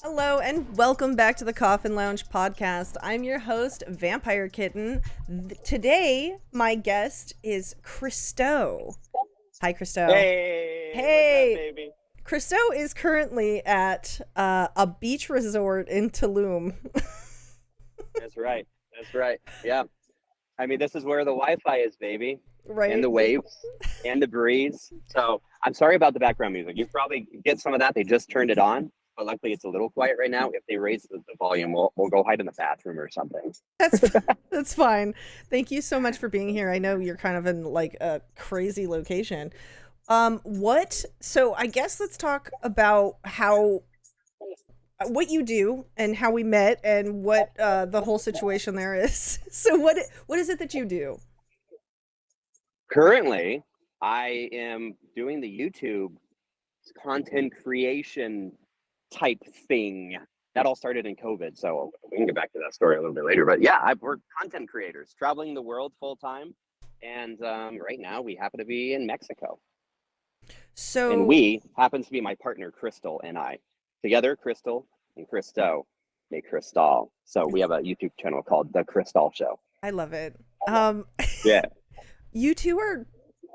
Hello and welcome back to the Coffin Lounge podcast. I'm your host, Vampire Kitten. Today, my guest is Christo. Hi, Christo. Hey, what's up, Hey, baby? Christo is currently at a beach resort in Tulum. That's right. That's right. Yeah. I mean, this is where the Wi-Fi is, baby, and Right? the waves and the breeze. So I'm sorry about the background music. You probably get some of that. They just turned it on, but luckily it's a little quiet right now. If they raise the volume, we'll go hide in the bathroom or something. That's that's fine. Thank you so much for being here. I know you're kind of in like a crazy location. What? So I guess let's talk about how what you do and how we met and what the whole situation there is. So what is it that you do? Currently, I am doing the YouTube content creation type thing. That all started in COVID, so we can get back to that story a little bit later. But yeah, we're content creators traveling the world full time, and right now we happen to be in Mexico, and So we happens to be my partner Crystal and I together. Crystal and Christo make Crystal. So we have a YouTube channel called The Crystal Show. I love it. Um, Yeah, you two are.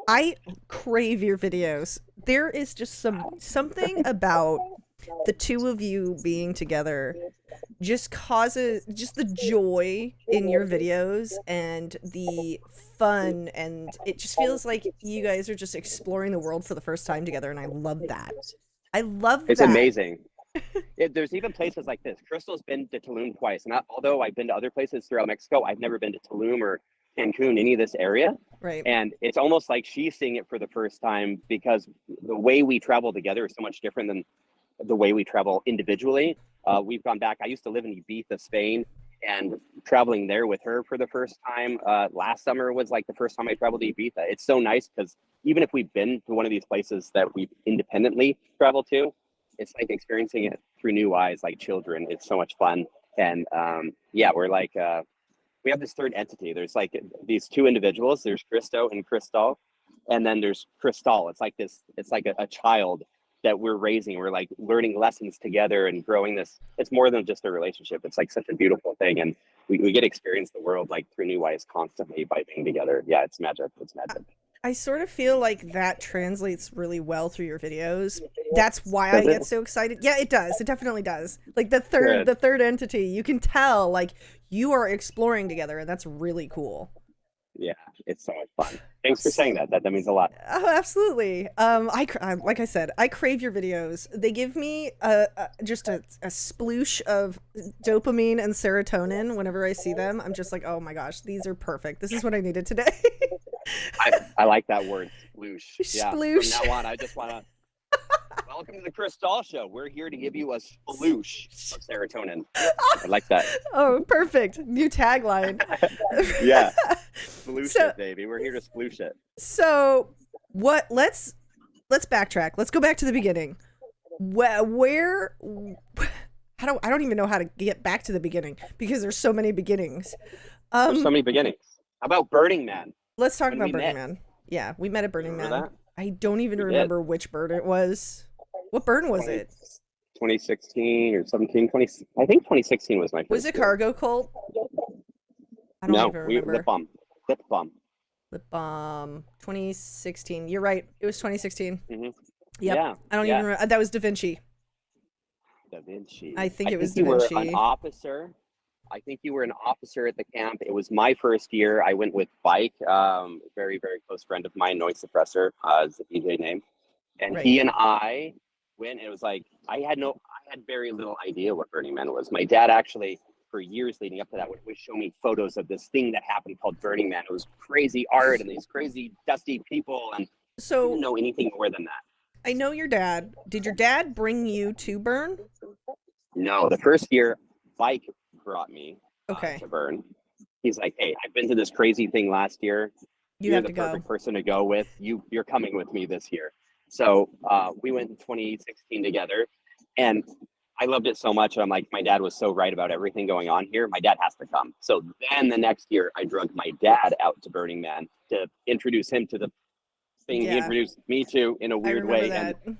I crave your videos. There is just something about the two of you being together just causes just the joy in your videos and the fun, and it just feels like you guys are just exploring the world for the first time together, and I love that. I love it's that. amazing. There's even places like this. Crystal's been to Tulum twice, and although I've been to other places throughout Mexico, I've never been to Tulum or Cancun, any of this area. Right. And it's almost like she's seeing it for the first time because the way we travel together is so much different than the way we travel individually. We've gone back. I used to live in Ibiza, Spain, and traveling there with her for the first time last summer was like the first time I traveled to Ibiza. It's so nice because even if we've been to one of these places that we independently travel to, it's like experiencing it through new eyes, like children. It's so much fun. And yeah, we're like, we have this third entity. There's like these two individuals. There's Christo and Crystal, and then there's Crystal. It's like this. It's like a child that we're raising. We're like learning lessons together and growing this. It's more than just a relationship. It's like such a beautiful thing, and we get to experience the world like through new eyes constantly by being together. Yeah, it's magic. It's magic. I sort of feel like that translates really well through your videos. That's why I Does it? get so excited. Yeah, it does. It definitely does. Like Good. the third entity, you can tell like you are exploring together, and that's really cool. Yeah, it's so much fun. Thanks for saying that. That means a lot. Oh, absolutely. Like I said, I crave your videos. They give me just a sploosh of dopamine and serotonin whenever I see them. I'm just like, oh my gosh, these are perfect. This is what I needed today. I like that word, sploosh. Yeah. From Sploosh. now on, I just want to welcome to the Crystal Show. We're here to give you a sploosh of serotonin. I like that. Oh, perfect. New tagline. Yeah, sploosh So it, baby. We're here to sploosh it. so what let's backtrack. Let's go back to the beginning. Where I don't even know how to get back to the beginning because there's so many beginnings. There's so Um many beginnings. How about Burning Man? let's talk When about we Burning met, Man. Yeah, we met at you Burning remember Man. that? I don't even We did. remember which burn it was. What burn was 20, it? 2016 or 17, 20. I think 2016 was my Was first it year. Cargo Cult? I don't No, even we lip remember. balm, lip balm. Lip Balm 2016. You're right. It was 2016. Hmm. Yep. Yeah, I don't even yeah. remember. That was Da Vinci. Da Vinci. I think I it think was Da you were an Vinci. officer. I think you were an officer at the camp. It was my first year. I went with Bike, very, very close friend of mine, Noise Suppressor, is the DJ name. And Right. he and I went, and it was like, I had very little idea what Burning Man was. My dad actually, for years leading up to that, would show me photos of this thing that happened called Burning Man. It was crazy art and these crazy dusty people, and I didn't So know anything more than that. I know your dad. Did your dad bring you to Burn? No, the first year, Bike brought me Okay. to Burn. He's like, hey, I've been to this crazy thing last year. You You're have the to go. perfect person to go with. You're coming with me this year. So we went in 2016 together, and I loved it so much. I'm like, my dad was so right about everything going on here. My dad has to come. So then the next year, I drug my dad out to Burning Man to introduce him to the thing he Yeah, introduced me to in a I weird remember way. And that.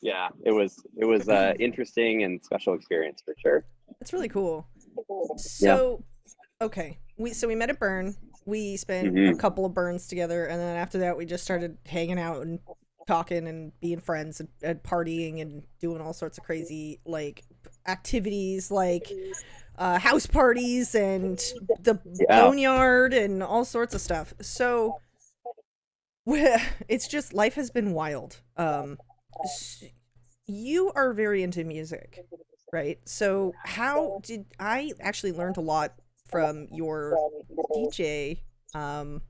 Yeah, it was interesting and special experience for sure. It's really cool. Yeah. So, okay, we met at Burn. We spent a Hmm. couple of burns together, and then after that, we just started hanging out and talking and being friends and partying and doing all sorts of crazy like activities, like house parties and the Yeah. boneyard and all sorts of stuff. So it's just life has been wild. You are very into music, right? So how did I actually learned a lot from your DJ? Um,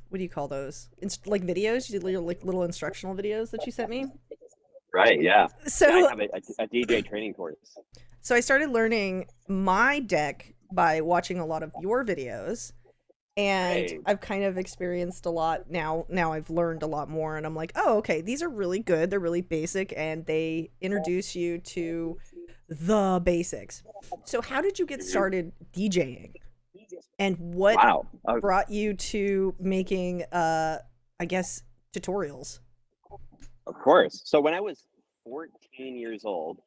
what do you call those? Like videos? You did like little instructional videos that you sent me. Right. Yeah. Yeah. I So have a DJ training course. so I started learning my deck by watching a lot of your videos, and Right. I've kind of experienced a lot now I've learned a lot more, and I'm like, oh, okay, these are really good, they're really basic, and they introduce you to the basics. So how did you get Hmm. started DJing, and what Wow. brought you to making I guess tutorials? Of course. So when I was 14 years old,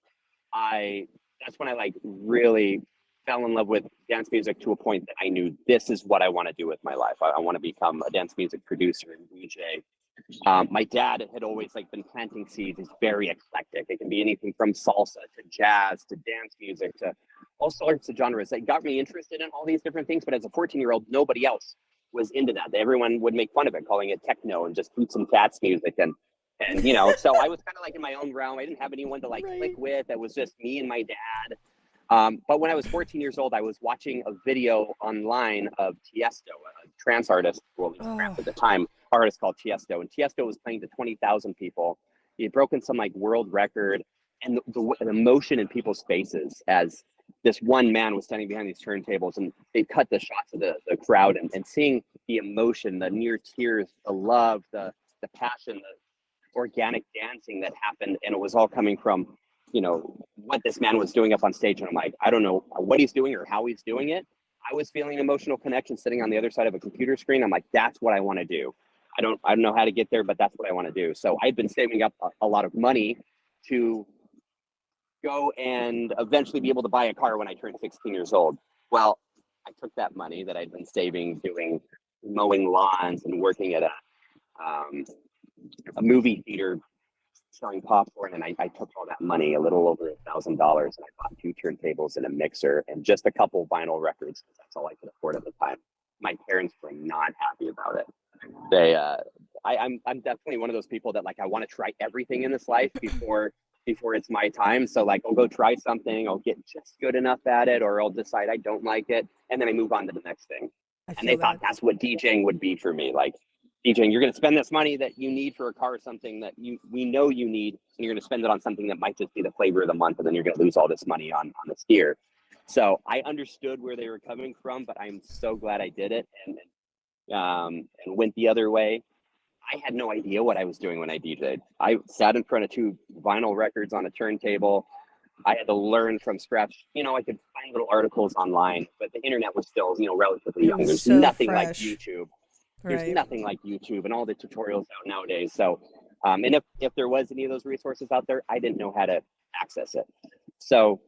I that's when I like really fell in love with dance music to a point that I knew this is what I want to do with my life. I want to become a dance music producer and DJ. My dad had always like been planting seeds. He's very eclectic. It can be anything from salsa to jazz to dance music to all sorts of genres. That got me interested in all these different things. But as a 14-year-old, nobody else was into that. Everyone would make fun of it, calling it techno and just boots and cats music. And so I was kind of like in my own realm. I didn't have anyone to like click Right. with. It was just me and my dad. But when I was 14 years old, I was watching a video online of Tiesto, a trance artist, well, he was trance Oh, at the time, artist called Tiesto. And Tiesto was playing to 20,000 people. He had broken some like world record. And the emotion in people's faces as this one man was standing behind these turntables, and they cut the shots of the crowd, and seeing the emotion, the near tears, the love, the passion, the organic dancing that happened. And it was all coming from what this man was doing up on stage. And I'm like, I don't know what he's doing or how he's doing it. I was feeling an emotional connection sitting on the other side of a computer screen. I'm like, that's what I want to do. I don't know how to get there, but that's what I want to do. So I'd been saving up a lot of money to go and eventually be able to buy a car when I turned 16 years old. Well, I took that money that I'd been saving doing mowing lawns and working at a movie theater selling popcorn, and I took all that money, a little over $1,000, and I bought 2 turntables and a mixer and just a couple vinyl records because that's all I could afford at the time. My parents were not happy about it. They, I'm definitely one of those people that like I want to try everything in this life before it's my time. So like I'll go try something, I'll get just good enough at it, or I'll decide I don't like it, and then I move on to the next thing. I And they feel thought that. that's what DJing would be for me. Like DJing, you're going to spend this money that you need for a car or something that we know you need, and you're going to spend it on something that might just be the flavor of the month, and then you're going to lose all this money on this gear. So I understood where they were coming from, but I'm so glad I did it and went the other way. I had no idea what I was doing when I DJed. I sat in front of 2 vinyl records on a turntable. I had to learn from scratch. I could find little articles online, but the internet was still, relatively It young. was There's so nothing like fresh. YouTube. There's Right. nothing like YouTube and all the tutorials out nowadays. So, and if there was any of those resources out there, I didn't know how to access it. So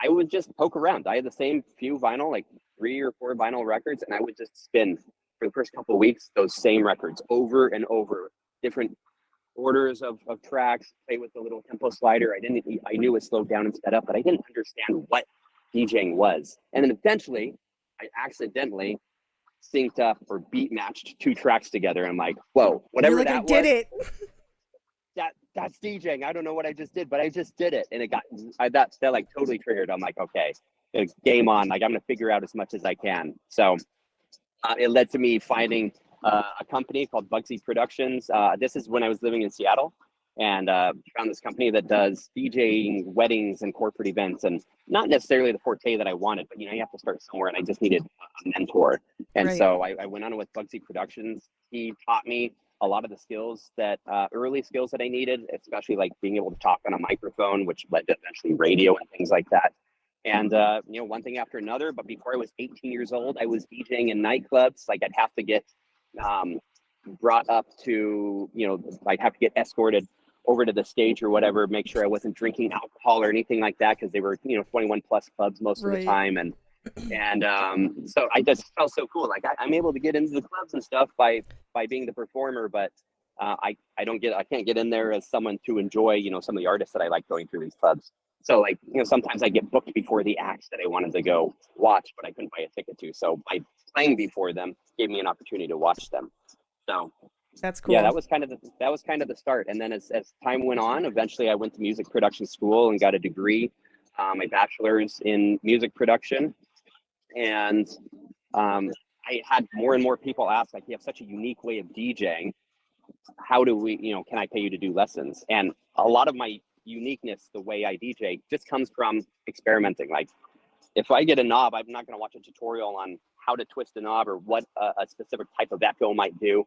I would just poke around. I had the same few vinyl, like 3 or 4 vinyl records, and I would just spin for the first couple of weeks those same records over and over, different orders of tracks, play with the little tempo slider. I knew it slowed down and sped up, but I didn't understand what DJing was. And then eventually I accidentally synced up or beat matched 2 tracks together. I'm like, whoa, You're whatever like, I that did was, it. that's DJing. I don't know what I just did, but I just did it. And that like totally triggered. I'm like, okay, it's game on. Like I'm going to figure out as much as I can. So it led to me finding a company called Bugsy Productions. This is when I was living in Seattle, and found this company that does DJing, weddings, and corporate events, and not necessarily the forte that I wanted, but you have to start somewhere, and I just needed a mentor. And Right. so I went on with Bugsy Productions. He taught me a lot of the skills early skills that I needed, especially like being able to talk on a microphone, which led to eventually radio and things like that. And one thing after another. But before I was 18 years old, I was DJing in nightclubs. Like I'd have to get brought up to, I'd have to get escorted over to the stage or whatever, make sure I wasn't drinking alcohol or anything like that, because they were, 21 plus clubs most of the time. And so I just felt so cool. Like I'm able to get into the clubs and stuff by being the performer, but I can't get in there as someone to enjoy, some of the artists that I like going through these clubs. So like, sometimes I get booked before the acts that I wanted to go watch, but I couldn't buy a ticket to. So by playing before them gave me an opportunity to watch them. So that's cool. yeah, that was kind of the start. And then as time went on, eventually I went to music production school and got a degree, my bachelor's in music production. And I had more and more people ask, like, you have such a unique way of DJing. How do we, can I pay you to do lessons? And a lot of my uniqueness, the way I DJ, just comes from experimenting. Like if I get a knob, I'm not going to watch a tutorial on how to twist a knob or what a specific type of echo might do.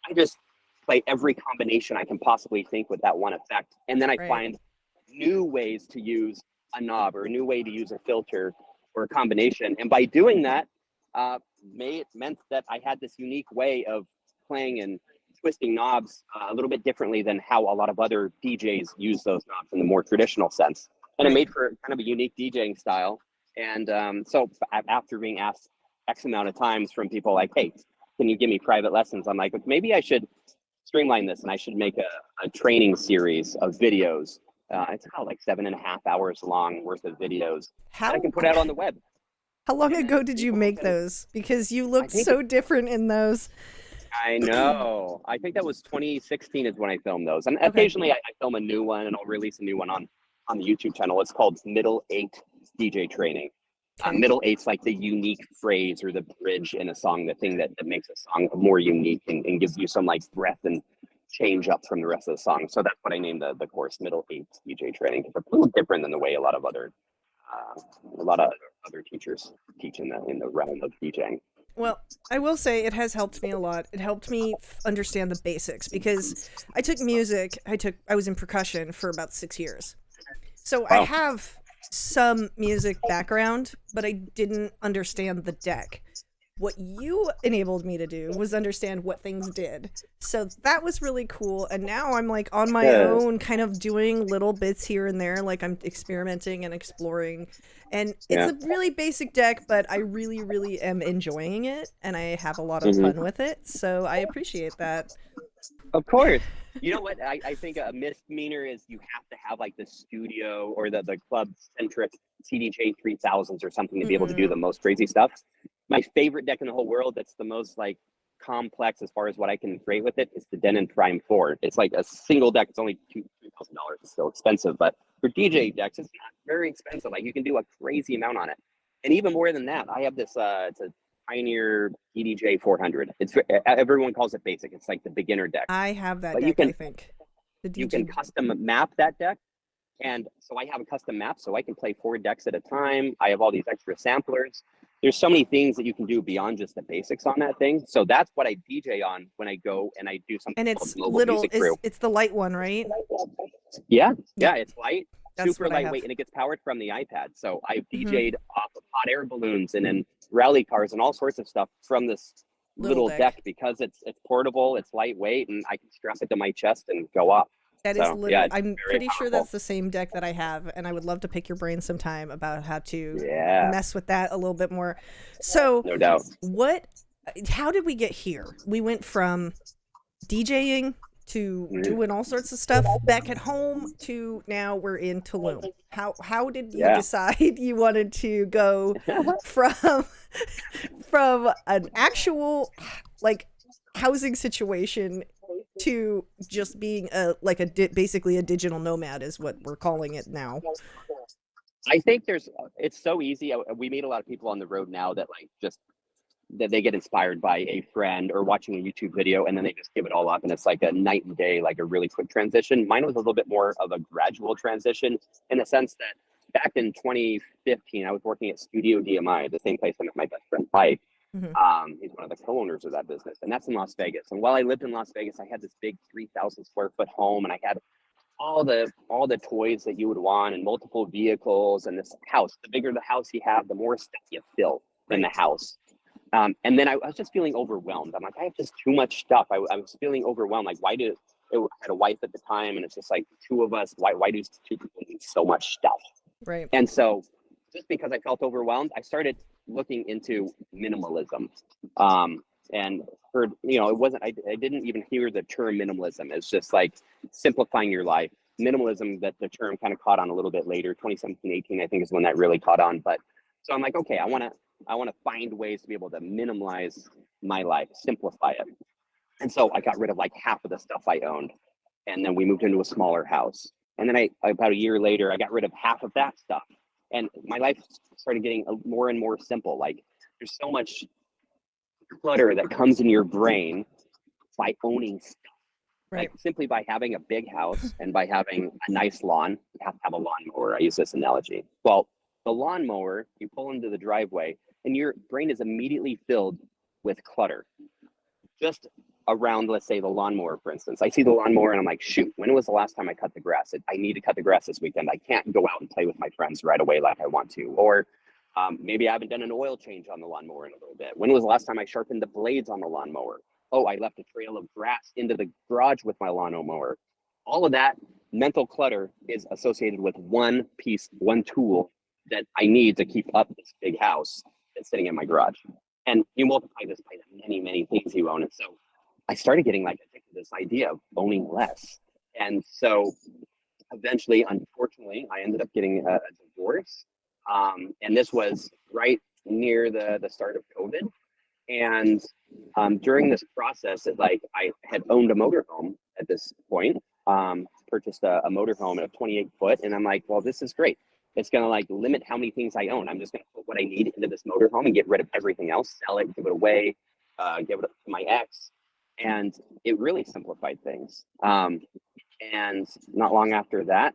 I just play every combination I can possibly think with that one effect. And then I find new ways to use a knob or a new way to use a filter or a combination. And by doing that, meant that I had this unique way of playing and twisting knobs a little bit differently than how a lot of other DJs use those knobs in the more traditional sense. And it made for kind of a unique DJing style. And so after being asked X amount of times from people like, hey, can you give me private lessons? I'm like, maybe I should streamline this and I should make a training series of videos. It's about like 7.5 hours long worth of videos that I can put out on the web. How long ago did you make those? Because you look so different in those. I know. I think that was 2016 is when I filmed those. And occasionally I film a new one and I'll release a new one on the YouTube channel. It's called Middle 8 DJ Training. Middle 8's like the unique phrase or the bridge in a song, the thing that makes a song more unique and gives you some like breath and change up from the rest of the song. So that's what I named the course, Middle 8 DJ Training. It's a little different than the way a lot of other teachers teach in the realm of DJing. Well, I will say it has helped me a lot. It helped me understand the basics because I took music. I was in percussion for about 6 years. So I have some music background, but I didn't understand the deck. What you enabled me to do was understand what things did. So that was really cool. And now I'm like on my own kind of doing little bits here and there. Like I'm experimenting and exploring. And it's a really basic deck, but I really, really am enjoying it. And I have a lot of fun with it. So I appreciate that. Of course. You know what? I think a misdemeanor is you have to have like the studio or the club-centric CDJ 3000s or something to be able to do the most crazy stuff. My favorite deck in the whole world that's the most like complex as far as what I can create with it is the Denon Prime 4. It's like a single deck. It's only $2,000. It's still expensive, but for DJ decks, it's not very expensive. Like you can do a crazy amount on it. And even more than that, I have this, it's a Pioneer EDJ 400. Everyone calls it basic. It's like the beginner deck. I have that deck, I think. You can custom map that deck. And so I have a custom map, so I can play 4 decks at a time. I have all these extra samplers. There's so many things that you can do beyond just the basics on that thing. So that's what I DJ on when I go and I do something. And it's little, it's the light one, right? Yeah, it's light, super lightweight, and it gets powered from the iPad. So I've DJ'd off of hot air balloons and then rally cars and all sorts of stuff from this little deck because it's portable, it's lightweight, and I can strap it to my chest and go off. That is literally, I'm pretty sure that's the same deck that I have, and I would love to pick your brain sometime about how to mess with that a little bit more. So, no doubt. How did we get here? We went from DJing to doing all sorts of stuff back at home to now we're in Tulum. How did you decide you wanted to go from an actual like housing situation to just being basically a digital nomad is what we're calling it now? I think it's so easy. We meet a lot of people on the road now that that they get inspired by a friend or watching a YouTube video and then they just give it all up and it's like a night and day, like a really quick transition. Mine was a little bit more of a gradual transition in the sense that back in 2015, I was working at Studio DMI, the same place I met my best friend Pike. He's one of the co-owners of that business, and that's in Las Vegas. And while I lived in Las Vegas, I had this big 3,000 square foot home, and I had all the toys that you would want and multiple vehicles and this house. The bigger the house you have, the more stuff you fill in the house. And then I was just feeling overwhelmed. I'm like, I have just too much stuff. I was feeling overwhelmed. Like, why do I had a wife at the time, and it's just like two of us. Why do two people need so much stuff? Right. And so just because I felt overwhelmed, I started looking into minimalism. And heard, it wasn't, I didn't even hear the term minimalism. It's just like simplifying your life. Minimalism, that the term kind of caught on a little bit later, 2017, 18, I think is when that really caught on. But so I'm like, okay, I want to find ways to be able to minimize my life, simplify it. And so I got rid of like half of the stuff I owned. And then we moved into a smaller house. And then about a year later, I got rid of half of that stuff. And my life started getting more and more simple. Like there's so much clutter that comes in your brain by owning stuff. Right. Like simply by having a big house and by having a nice lawn. You have to have a lawnmower. I use this analogy. Well, the lawnmower, you pull into the driveway and your brain is immediately filled with clutter. Just around, let's say, the lawnmower, for instance. I see the lawnmower and I'm like, shoot, when was the last time I cut the grass? I need to cut the grass this weekend. I can't go out and play with my friends right away like I want to. Or maybe I haven't done an oil change on the lawnmower in a little bit. When was the last time I sharpened the blades on the lawnmower? Oh, I left a trail of grass into the garage with my lawnmower. All of that mental clutter is associated with one piece, one tool that I need to keep up this big house that's sitting in my garage. And you multiply this by the many, many things you own. And so I started getting like addicted to this idea of owning less. And so eventually, unfortunately, I ended up getting a divorce. And this was right near the start of COVID. And during this process, I had owned a motorhome at this point, purchased a motorhome at a 28-foot. And I'm like, well, this is great. It's going to like limit how many things I own. I'm just going to put what I need into this motorhome and get rid of everything else, sell it, give it away, give it to my ex. And it really simplified things. And not long after that,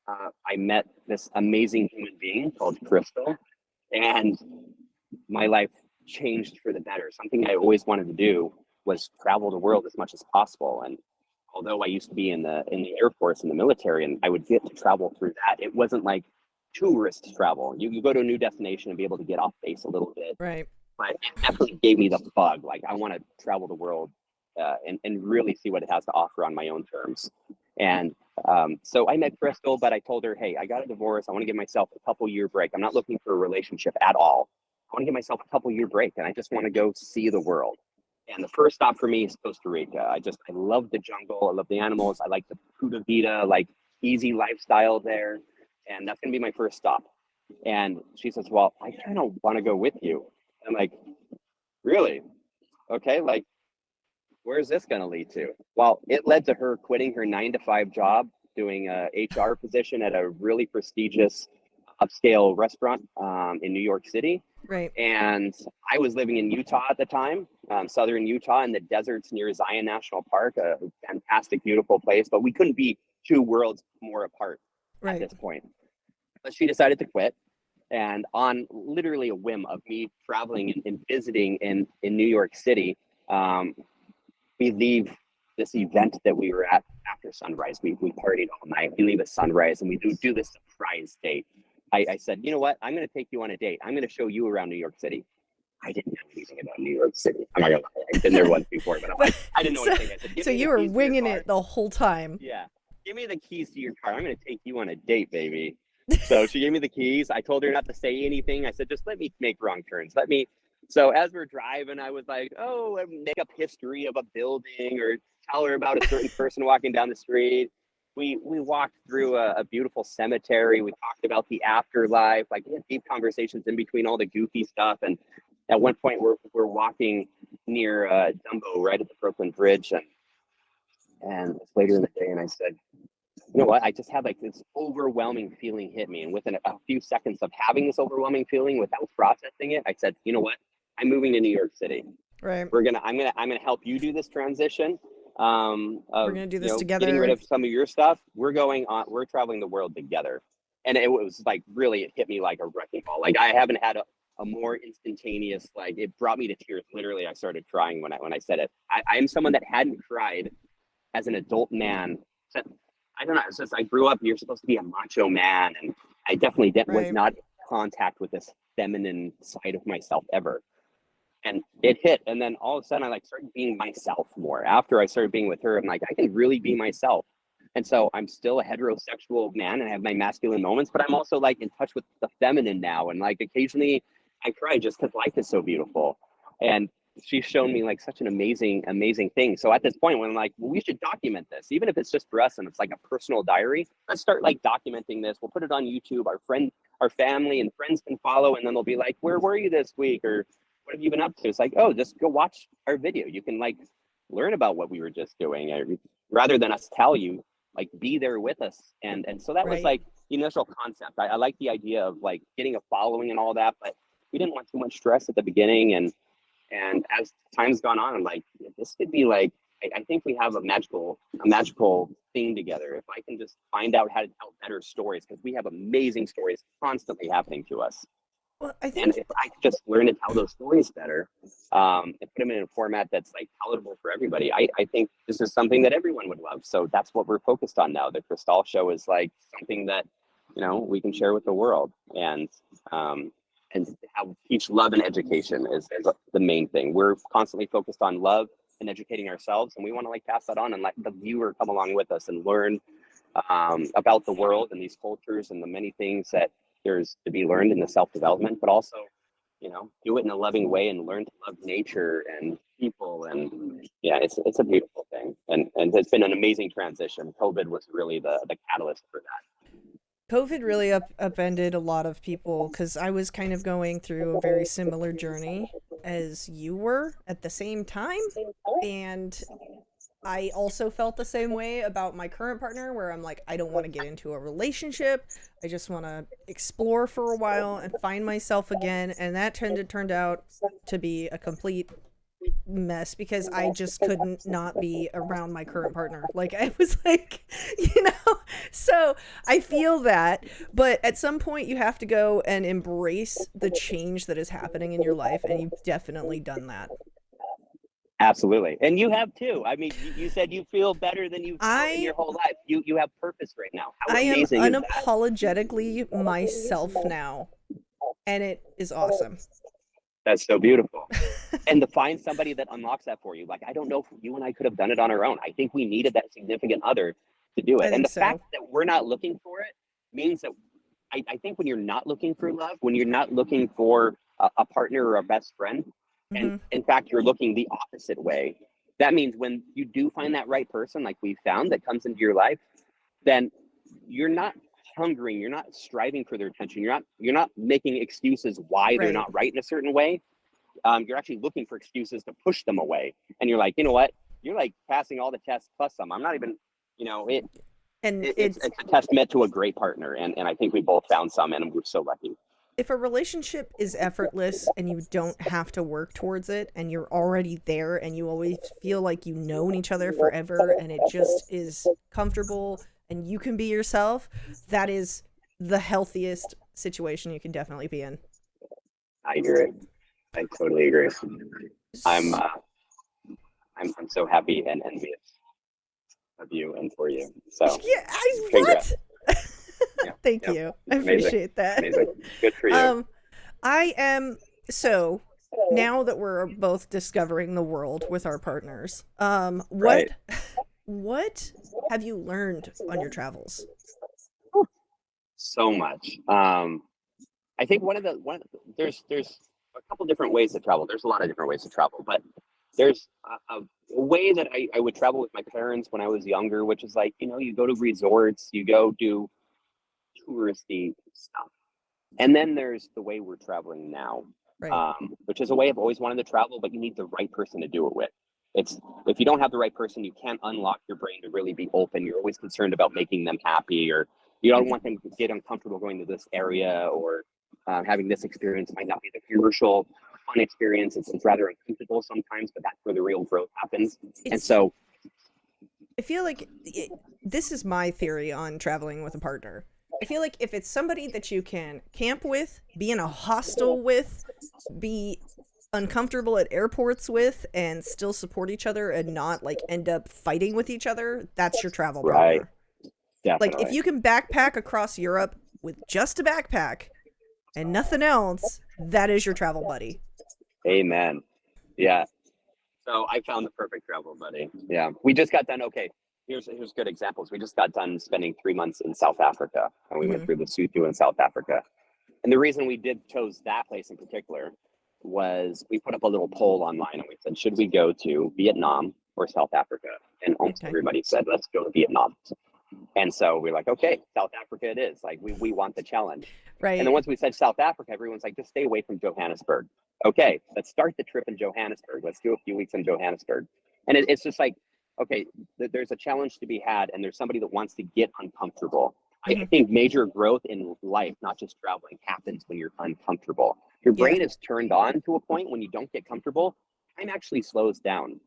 I met this amazing human being called Christo, and my life changed for the better. Something I always wanted to do was travel the world as much as possible. And although I used to be in the Air Force, in the military, and I would get to travel through that, it wasn't like tourist travel. You go to a new destination and be able to get off base a little bit. Right. But it definitely gave me the bug. Like I want to travel the world and really see what it has to offer on my own terms. And so I met Crystal, but I told her, hey, I got a divorce. I want to give myself a couple-year break. I'm not looking for a relationship at all. I want to give myself a couple-year break, and I just want to go see the world. And the first stop for me is Costa Rica. I love the jungle. I love the animals. I like the Pura Vida, like easy lifestyle there. And that's going to be my first stop. And she says, well, I kind of want to go with you. I'm like, really? Okay, like, where's this going to lead to? Well, it led to her quitting her 9-to-5 job, doing a HR position at a really prestigious upscale restaurant in New York City. Right. And I was living in Utah at the time, southern Utah, in the deserts near Zion National Park, a fantastic, beautiful place. But we couldn't be two worlds more apart at this point. But she decided to quit. And on literally a whim of me traveling and visiting in New York City, we leave this event that we were at after sunrise. We partied all night. We leave at sunrise and we do this surprise date. I said, you know what? I'm going to take you on a date. I'm going to show you around New York City. I didn't know anything about New York City. I'm not going to lie. I've been there once before, but I didn't know anything. I said, so you were winging it the whole time. Yeah. Give me the keys to your car. I'm going to take you on a date, baby. So she gave me the keys. I told her not to say anything. I said, just let me make wrong turns. So as we're driving, I was like, oh, make up history of a building or tell her about a certain person walking down the street. We walked through a beautiful cemetery. We talked about the afterlife. Like we had deep conversations in between all the goofy stuff. And at one point we're walking near Dumbo right at the Brooklyn Bridge. And it's later in the day. And I said, you know what? I just had like this overwhelming feeling hit me. And within a few seconds of having this overwhelming feeling without processing it, I said, you know what? I'm moving to New York City. Right. I'm gonna help you do this transition. We're gonna do this together. Getting rid of some of your stuff. We're traveling the world together. And it was like really, it hit me like a wrecking ball. Like I haven't had a more instantaneous, like it brought me to tears. Literally, I started crying when I said it. I'm someone that hadn't cried as an adult man. I don't know. It's just I grew up. You're supposed to be a macho man, and I definitely was not in contact with this feminine side of myself ever. And it hit. And then all of a sudden I like started being myself more. After I started being with her, I'm like, I can really be myself. And so I'm still a heterosexual man and I have my masculine moments, but I'm also like in touch with the feminine now. And like occasionally I cry just because life is so beautiful. And she's shown me like such an amazing thing. So at this point when I'm like, well, we should document this, even if it's just for us and it's like a personal diary, let's start like documenting this. We'll put it on YouTube. Our family and friends can follow, and then they'll be like, where were you this week? Or what have you been up to? It's like, oh, just go watch our video. You can like learn about what we were just doing rather than us tell you, like be there with us. And so that was like the initial concept. I like the idea of like getting a following and all that, but we didn't want too much stress at the beginning. And as time's gone on, I'm like, this could be like, I think we have a magical thing together. If I can just find out how to tell better stories, because we have amazing stories constantly happening to us. Well, I think, and if I could just learn to tell those stories better, and put them in a format that's like palatable for everybody, I think this is something that everyone would love. So that's what we're focused on now. The Crystal Show is like something that, you know, we can share with the world, and how teach love and education is the main thing. We're constantly focused on love and educating ourselves, and we want to like pass that on and let the viewer come along with us and learn about the world and these cultures and the many things that there's to be learned in the self-development, but also, you know, do it in a loving way and learn to love nature and people. And yeah, it's a beautiful thing. And it's been an amazing transition. COVID was really the catalyst for that. COVID really upended a lot of people, because I was kind of going through a very similar journey as you were at the same time. And I also felt the same way about my current partner, where I'm like, I don't want to get into a relationship. I just want to explore for a while and find myself again. And that turned out to be a complete mess, because I just couldn't not be around my current partner. Like, I was like, you know, so I feel that. But at some point you have to go and embrace the change that is happening in your life. And you've definitely done that. Absolutely. And you have too. I mean, you said you feel better than you've felt in your whole life. You have purpose right now. How amazing am unapologetically myself now. And it is awesome. That's so beautiful. And to find somebody that unlocks that for you. Like, I don't know if you and I could have done it on our own. I think we needed that significant other to do it. And the fact that we're not looking for it means that I think when you're not looking for love, when you're not looking for a partner or a best friend, and in fact, you're looking the opposite way, that means when you do find that right person, like we found, that comes into your life, then you're not hungering, you're not striving for their attention, you're not making excuses why they're not right in a certain way. You're actually looking for excuses to push them away. And you're like, you know what? You're like passing all the tests plus some. I'm not even, you know, it's a testament to a great partner. And I think we both found some, and we're so lucky. If a relationship is effortless and you don't have to work towards it, and you're already there, and you always feel like you've known each other forever, and it just is comfortable and you can be yourself, that is the healthiest situation you can definitely be in. I agree. I totally agree. I'm so happy and envious of you and for you. So yeah, what? Yeah, Thank you. I appreciate that. Amazing. Good for you. I am, so now that we're both discovering the world with our partners, what have you learned on your travels? So much. I think there's a couple different ways to travel. There's a lot of different ways to travel, but there's a way that I would travel with my parents when I was younger, which is like, you know, you go to resorts, you go do touristy stuff. And then there's the way we're traveling now, which is a way I've always wanted to travel, but you need the right person to do it with. If you don't have the right person, you can't unlock your brain to really be open. You're always concerned about making them happy, or you don't want them to get uncomfortable going to this area, or having this experience might not be the commercial fun experience. It's rather uncomfortable sometimes, but that's where the real growth happens. And so I feel like this is my theory on traveling with a partner. I feel like if it's somebody that you can camp with, be in a hostel with, be uncomfortable at airports with, and still support each other and not like end up fighting with each other, that's your travel partner. Definitely. Like, if you can backpack across Europe with just a backpack and nothing else, that is your travel buddy. Amen. Yeah. So I found the perfect travel buddy. Yeah. We just got done. Okay. Here's good examples. We just got done spending 3 months in South Africa, and we went through Lesotho in South Africa. And the reason we chose that place in particular was we put up a little poll online and we said, should we go to Vietnam or South Africa? And almost everybody said, let's go to Vietnam. And so we're like, okay, South Africa it is. Like we want the challenge. Right. And then once we said South Africa, everyone's like, just stay away from Johannesburg. Okay, let's start the trip in Johannesburg. Let's do a few weeks in Johannesburg. And it's just like, okay, there's a challenge to be had, and there's somebody that wants to get uncomfortable. I think major growth in life, not just traveling, happens when you're uncomfortable. Your brain is turned on to a point when you don't get comfortable. Time actually slows down.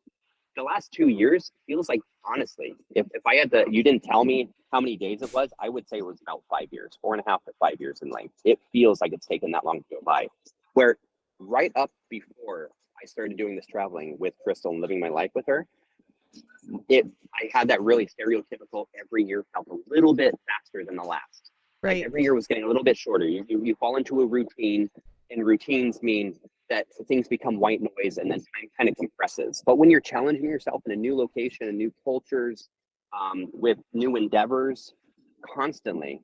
The last 2 years feels like, honestly, if I had to, you didn't tell me how many days it was, I would say it was about 5 years, 4.5 to 5 years in length. It feels like it's taken that long to go by. Where right up before I started doing this traveling with Crystal and living my life with her, I had that really stereotypical every year felt a little bit faster than the last. Right. Like every year was getting a little bit shorter. You fall into a routine, and routines mean that things become white noise and then time kind of compresses. But when you're challenging yourself in a new location and new cultures, with new endeavors constantly,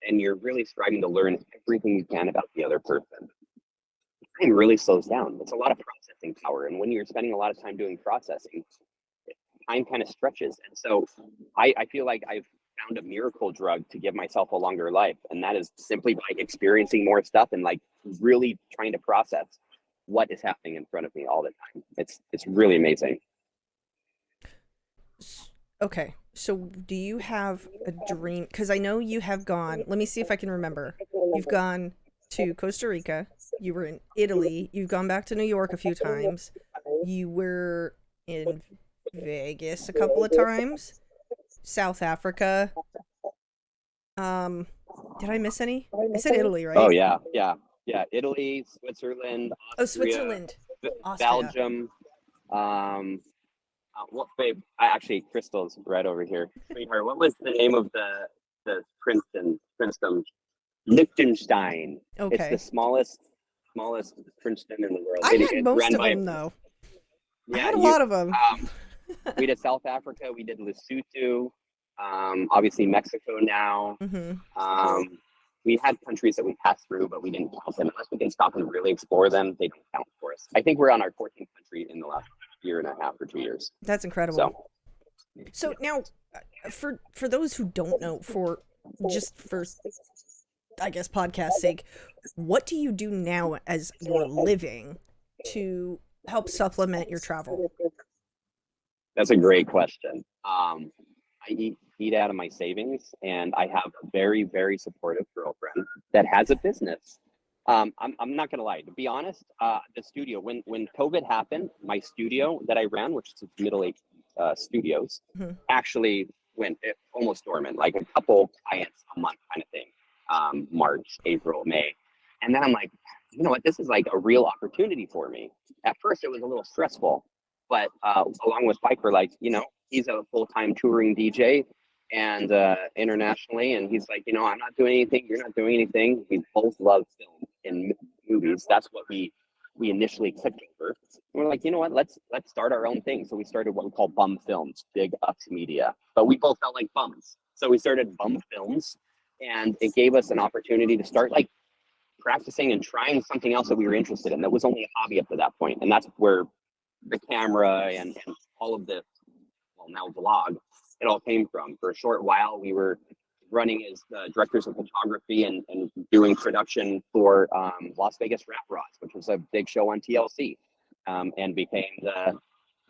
and you're really striving to learn everything you can about the other person, time really slows down. It's a lot of processing power. And when you're spending a lot of time doing processing, time kind of stretches. And so I feel like I've found a miracle drug to give myself a longer life. And that is simply by experiencing more stuff and like really trying to process what is happening in front of me all the time. It's really amazing. Okay. So do you have a dream? Because I know you have gone, let me see if I can remember. You've gone to Costa Rica. You were in Italy. You've gone back to New York a few times. You were in Vegas a couple of times. South Africa. Did I miss any? I said Italy, right? Oh yeah. Italy, Switzerland, Austria, Switzerland, Austria. Belgium. What, babe? Actually, Crystal's right over here. Sweetheart, what was the name of the Princeton? Liechtenstein. Okay. It's the smallest Princeton in the world. I had most of them though. Yeah, I had a lot of them. We did South Africa. We did Lesotho. Obviously Mexico now. We had countries that we passed through, but we didn't count them. Unless we can stop and really explore them, they don't count for us. I think we're on our 14th country in the last year and a half or 2 years. That's incredible. So now, for those who don't know, for I guess podcast sake, what do you do now as your living to help supplement your travel? That's a great question. I eat out of my savings, and I have a very, very supportive girlfriend that has a business. I'm not gonna lie. To be honest, the studio, when COVID happened, my studio that I ran, which is Middle Age Studios, actually went almost dormant, like a couple clients a month kind of thing. March, April, May. And then I'm like, you know what, this is like a real opportunity for me. At first it was a little stressful, but along with Mike, we're like, you know, he's a full-time touring DJ and internationally, and he's like, you know, I'm not doing anything, you're not doing anything. We both love film and movies. That's what we initially clicked over. And we're like, you know what, let's start our own thing. So we started what we call Bum Films, Big Ups Media, but we both felt like bums. So we started Bum Films, and it gave us an opportunity to start like practicing and trying something else that we were interested in. That was only a hobby up to that point. And that's where the camera and all of this, well, now vlog, it all came from. For a short while, we were running as directors of photography and doing production for Las Vegas Rap Rods, which was a big show on TLC, and became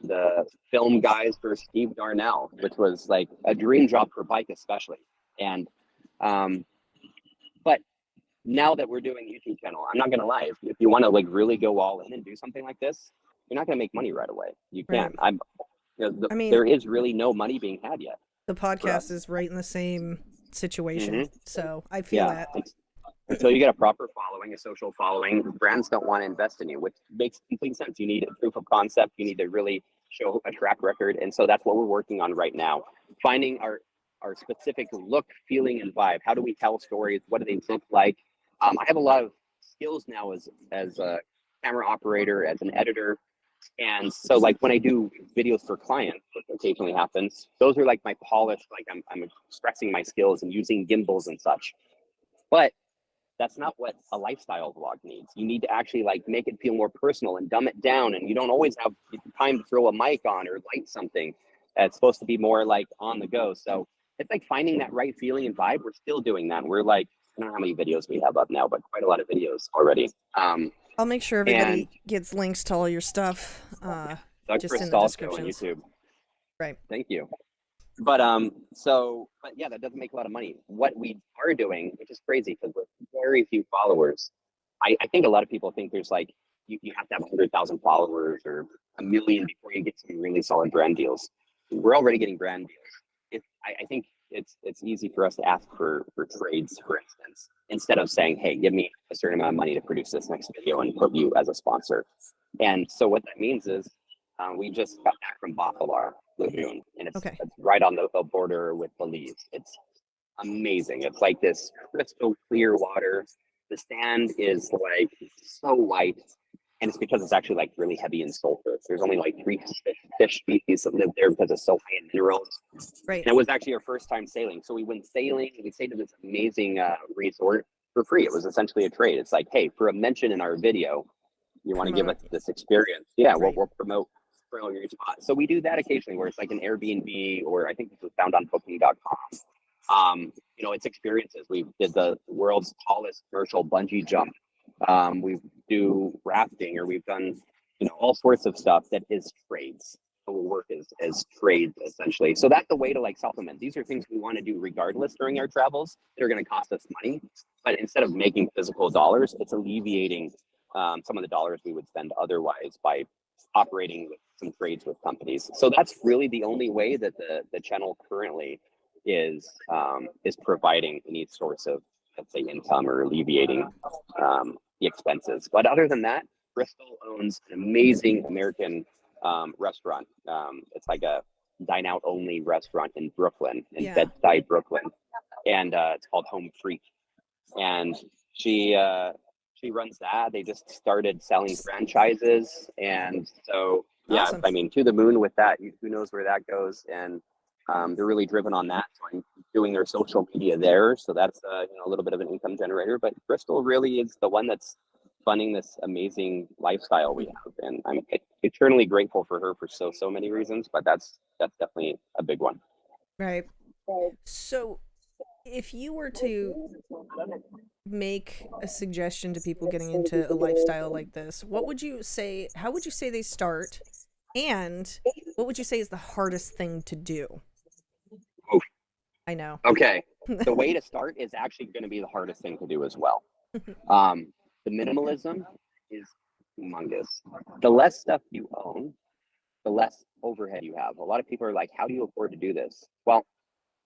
the film guys for Steve Darnell, which was like a dream job for bike especially. And but now that we're doing a YouTube channel, I'm not gonna lie, if you want to like really go all in and do something like this, you're not gonna make money right away. You can't. I mean, there is really no money being had yet. The podcast is right in the same situation, so I feel that. Until you get a proper following, a social following, brands don't want to invest in you, which makes complete sense. You need a proof of concept. You need to really show a track record, and so that's what we're working on right now. Finding our specific look, feeling, and vibe. How do we tell stories? What do they look like? I have a lot of skills now as a camera operator, as an editor, And so like when I do videos for clients, which occasionally happens, those are like my polished, like I'm expressing my skills and using gimbals and such. But that's not what a lifestyle vlog needs. You need to actually like make it feel more personal and dumb it down. And you don't always have time to throw a mic on or light something. It's supposed to be more like on the go. So it's like finding that right feeling and vibe. We're still doing that. We're like, I don't know how many videos we have up now, but quite a lot of videos already. I'll make sure And everybody gets links to all your stuff, Doug just in the Cristaldo on descriptions. YouTube. Right. Thank you. But but yeah, that doesn't make a lot of money. What we are doing, which is crazy because we're very few followers. I think a lot of people think there's like you have to have 100,000 followers or 1 million before you get some really solid brand deals. We're already getting brand deals. I think it's easy for us to ask for trades, for instance, instead of saying, hey, give me a certain amount of money to produce this next video and put you as a sponsor. And so what that means is we just got back from Bacalar Lagoon, and it's right on the border with Belize. It's amazing. It's like this crystal clear water. The sand is like so white, and it's because it's actually like really heavy in sulfur. There's only like 3 fish species that live there because it's so high in minerals. Right. And it was actually our first time sailing. So we went sailing. We stayed at this amazing resort for free. It was essentially a trade. It's like, hey, for a mention in our video, you want to give us this experience? Yeah, right. we'll promote your spot. So we do that occasionally where it's like an Airbnb, or I think this was found on booking.com. You know, it's experiences. We did the world's tallest commercial bungee jump. We do rafting, or we've done, you know, all sorts of stuff that is trades. So we'll work as trades essentially. So that's the way to like supplement. These are things we want to do regardless during our travels. They're going to cost us money, but instead of making physical dollars, it's alleviating some of the dollars we would spend otherwise by operating with some trades with companies. So that's really the only way that the channel currently is providing any source of, let's say, income or alleviating the expenses. But other than that, Bristol owns an amazing American restaurant. It's like a dine out only restaurant in Brooklyn, in Bed-Stuy, Brooklyn, and it's called Home Freak. And she runs that. They just started selling franchises, and so yeah, Awesome. I mean, to the moon with that. Who knows where that goes? And they're really driven on that. So I'm doing their social media there, so that's you know, a little bit of an income generator. But Bristol really is the one that's funding this amazing lifestyle we have, and I'm eternally grateful for her for so many reasons. But that's definitely a big one. Right. So, if you were to make a suggestion to people getting into a lifestyle like this, what would you say? How would you say they start? And what would you say is the hardest thing to do? Oof. I know. Okay. The way to start is actually going to be the hardest thing to do as well. The minimalism is humongous. The less stuff you own, the less overhead you have. A lot of people are like, how do you afford to do this? Well,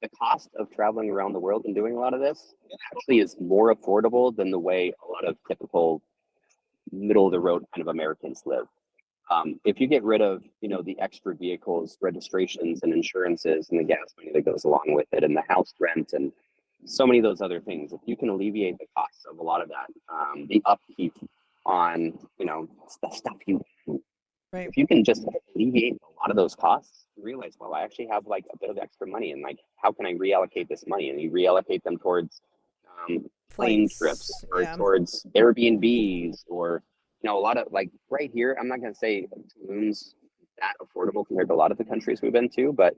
the cost of traveling around the world and doing a lot of this actually is more affordable than the way a lot of typical middle of the road kind of Americans live. If you get rid of, you know, the extra vehicles, registrations and insurances and the gas money that goes along with it, and the house rent and so many of those other things, if you can alleviate the costs of a lot of that, the upkeep on, you know, the stuff you do, Right. if you can just alleviate a lot of those costs, you realize, well, I actually have like a bit of extra money, and like, how can I reallocate this money? And you reallocate them towards plane trips, or towards Airbnbs, or, you know, a lot of like right here. I'm not going to say Tulum's that affordable compared to a lot of the countries we've been to, but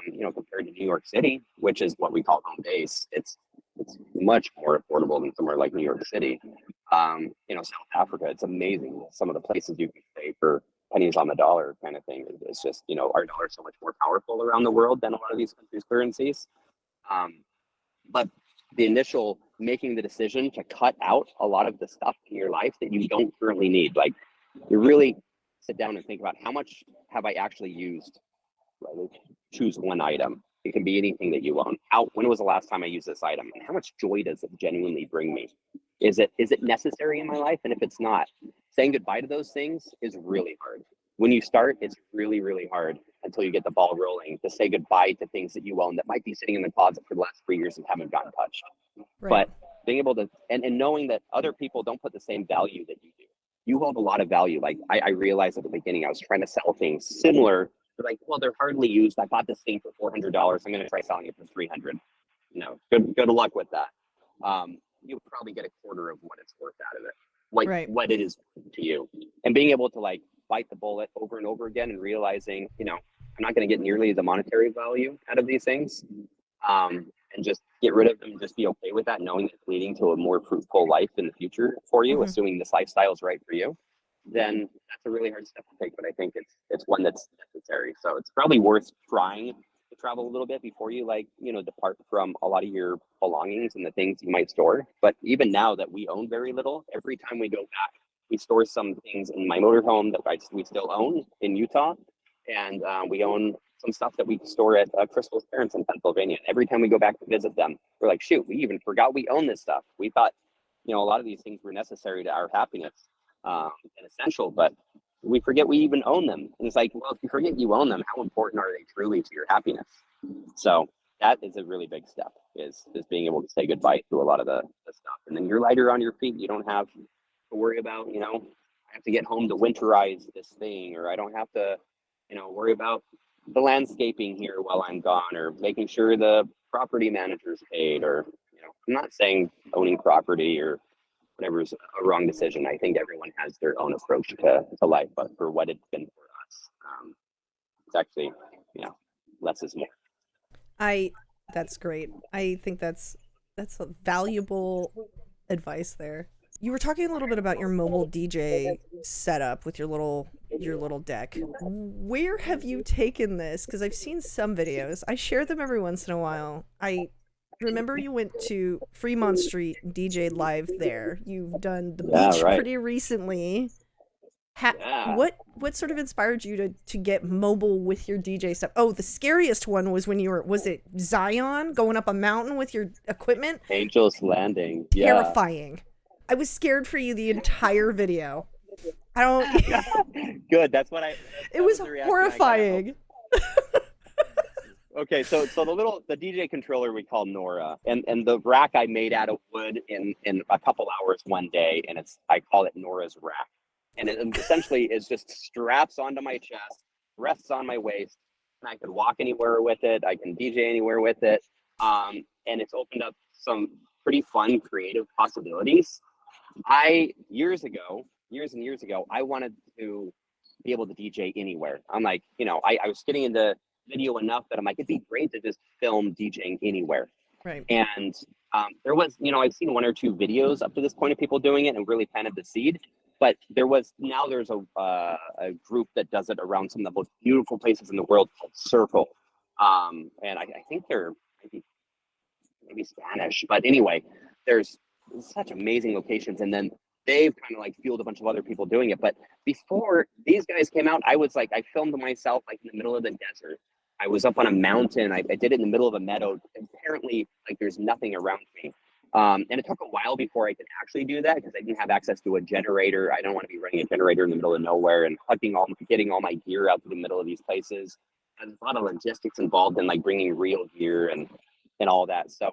you know, compared to New York City, which is what we call home base, it's much more affordable than somewhere like New York City. You know, South Africa, it's amazing. Some of the places you can stay for pennies on the dollar kind of thing. It's just, you know, our dollar is so much more powerful around the world than a lot of these countries' currencies. But the initial making the decision to cut out a lot of the stuff in your life that you don't currently need, like, you really sit down and think about, how much have I actually used? Right? Choose one item. It can be anything that you own. When was the last time I used this item, and how much joy does it genuinely bring me? Is it necessary in my life? And if it's not, saying goodbye to those things is really hard. When you start, it's really, really hard until you get the ball rolling to say goodbye to things that you own that might be sitting in the closet for the last 3 years and haven't gotten touched. Right. But being able to, and knowing that other people don't put the same value that you do. you hold a lot of value. Like I realized at the beginning, I was trying to sell things similar. They're like, well, they're hardly used. I bought this thing for $400. I'm going to try selling it for 300. Good luck with that. You'll probably get a quarter of what it's worth out of it, Right. what it is to you. And being able to like bite the bullet over and over again and realizing, I'm not going to get nearly the monetary value out of these things. And just get rid of them and just be okay with that, knowing it's leading to a more fruitful life in the future for you, assuming this lifestyle is right for you, then that's a really hard step to take. But I think it's one that's necessary. So it's probably worth trying to travel a little bit before you depart from a lot of your belongings and the things you might store. But even now that we own very little, every time we go back, we store some things in my motorhome that we still own in Utah, and we own some stuff that we store at Crystal's parents in Pennsylvania. And every time we go back to visit them, we're like, shoot, we even forgot we own this stuff. We thought, a lot of these things were necessary to our happiness and essential, but we forget we even own them. And it's like, well, if you forget you own them, how important are they truly to your happiness? So that is a really big step, is being able to say goodbye to a lot of the stuff. And then you're lighter on your feet. You don't have to worry about, I have to get home to winterize this thing, or I don't have to, worry about the landscaping here while I'm gone, or making sure the property manager's paid, or, I'm not saying owning property or whatever is a wrong decision. I think everyone has their own approach to life, but for what it's been for us, it's actually, less is more. That's great. I think that's a valuable advice there. You were talking a little bit about your mobile DJ setup with your little deck. Where have you taken this? Because I've seen some videos. I share them every once in a while. I remember you went to Fremont Street and DJ'd live there. You've done the beach pretty recently. What sort of inspired you to get mobile with your DJ stuff? Oh, the scariest one was when was it Zion going up a mountain with your equipment? Angel's Landing. Terrifying. I was scared for you the entire video. I don't. Good. It was horrifying. Okay, so the DJ controller we call Nora, and the rack I made out of wood in a couple hours one day, and I call it Nora's rack, and it essentially is just straps onto my chest, rests on my waist, and I can walk anywhere with it. I can DJ anywhere with it, and it's opened up some pretty fun, creative possibilities. Years and years ago, I wanted to be able to DJ anywhere. I'm like, I was getting into video enough that I'm like, it'd be great to just film DJing anywhere. Right. And there was, I've seen one or two videos up to this point of people doing it and really planted the seed. But there's a group that does it around some of the most beautiful places in the world called Circle. And I think they're maybe Spanish, but anyway, there's such amazing locations, and then they've kind of like fueled a bunch of other people doing it. But before these guys came out, I filmed myself like in the middle of the desert. I was up on a mountain. I did it in the middle of a meadow. Apparently, like there's nothing around me. And it took a while before I could actually do that because I didn't have access to a generator. I don't want to be running a generator in the middle of nowhere and getting all my gear out to the middle of these places. And there's a lot of logistics involved in like bringing real gear and all that. So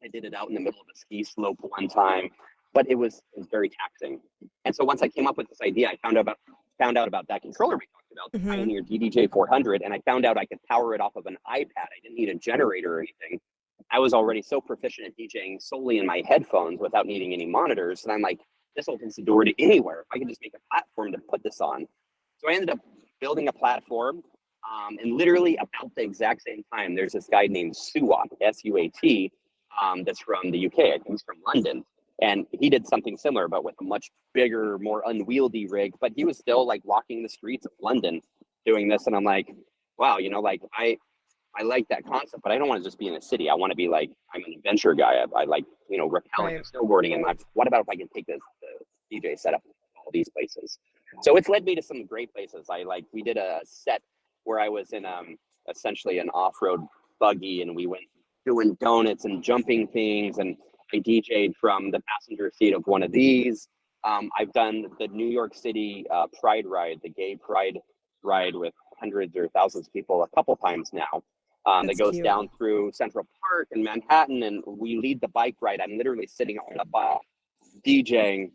I did it out in the middle of a ski slope one time, but it was very taxing. And so once I came up with this idea, I found out about that controller we talked about, the Pioneer DDJ 400, and I found out I could power it off of an iPad. I didn't need a generator or anything. I was already so proficient at DJing solely in my headphones without needing any monitors. And I'm like, this opens the door to anywhere. If I can just make a platform to put this on. So I ended up building a platform. And literally about the exact same time, there's this guy named Suat, S-U-A-T, that's from the UK. I think he's from London. And he did something similar, but with a much bigger, more unwieldy rig. But he was still like walking the streets of London doing this. And I'm like, wow, I like that concept, but I don't want to just be in a city. I want to be like, I'm an adventure guy. I like, rappelling and snowboarding. And what about if I can take the DJ setup to all these places? So it's led me to some great places. We did a set where I was in essentially an off-road buggy, and we went doing donuts and jumping things, and I DJ'd from the passenger seat of one of these. I've done the New York City Pride Ride, the gay Pride Ride with hundreds or thousands of people a couple times now. That goes down through Central Park and Manhattan, and we lead the bike ride. I'm literally sitting on a bike DJing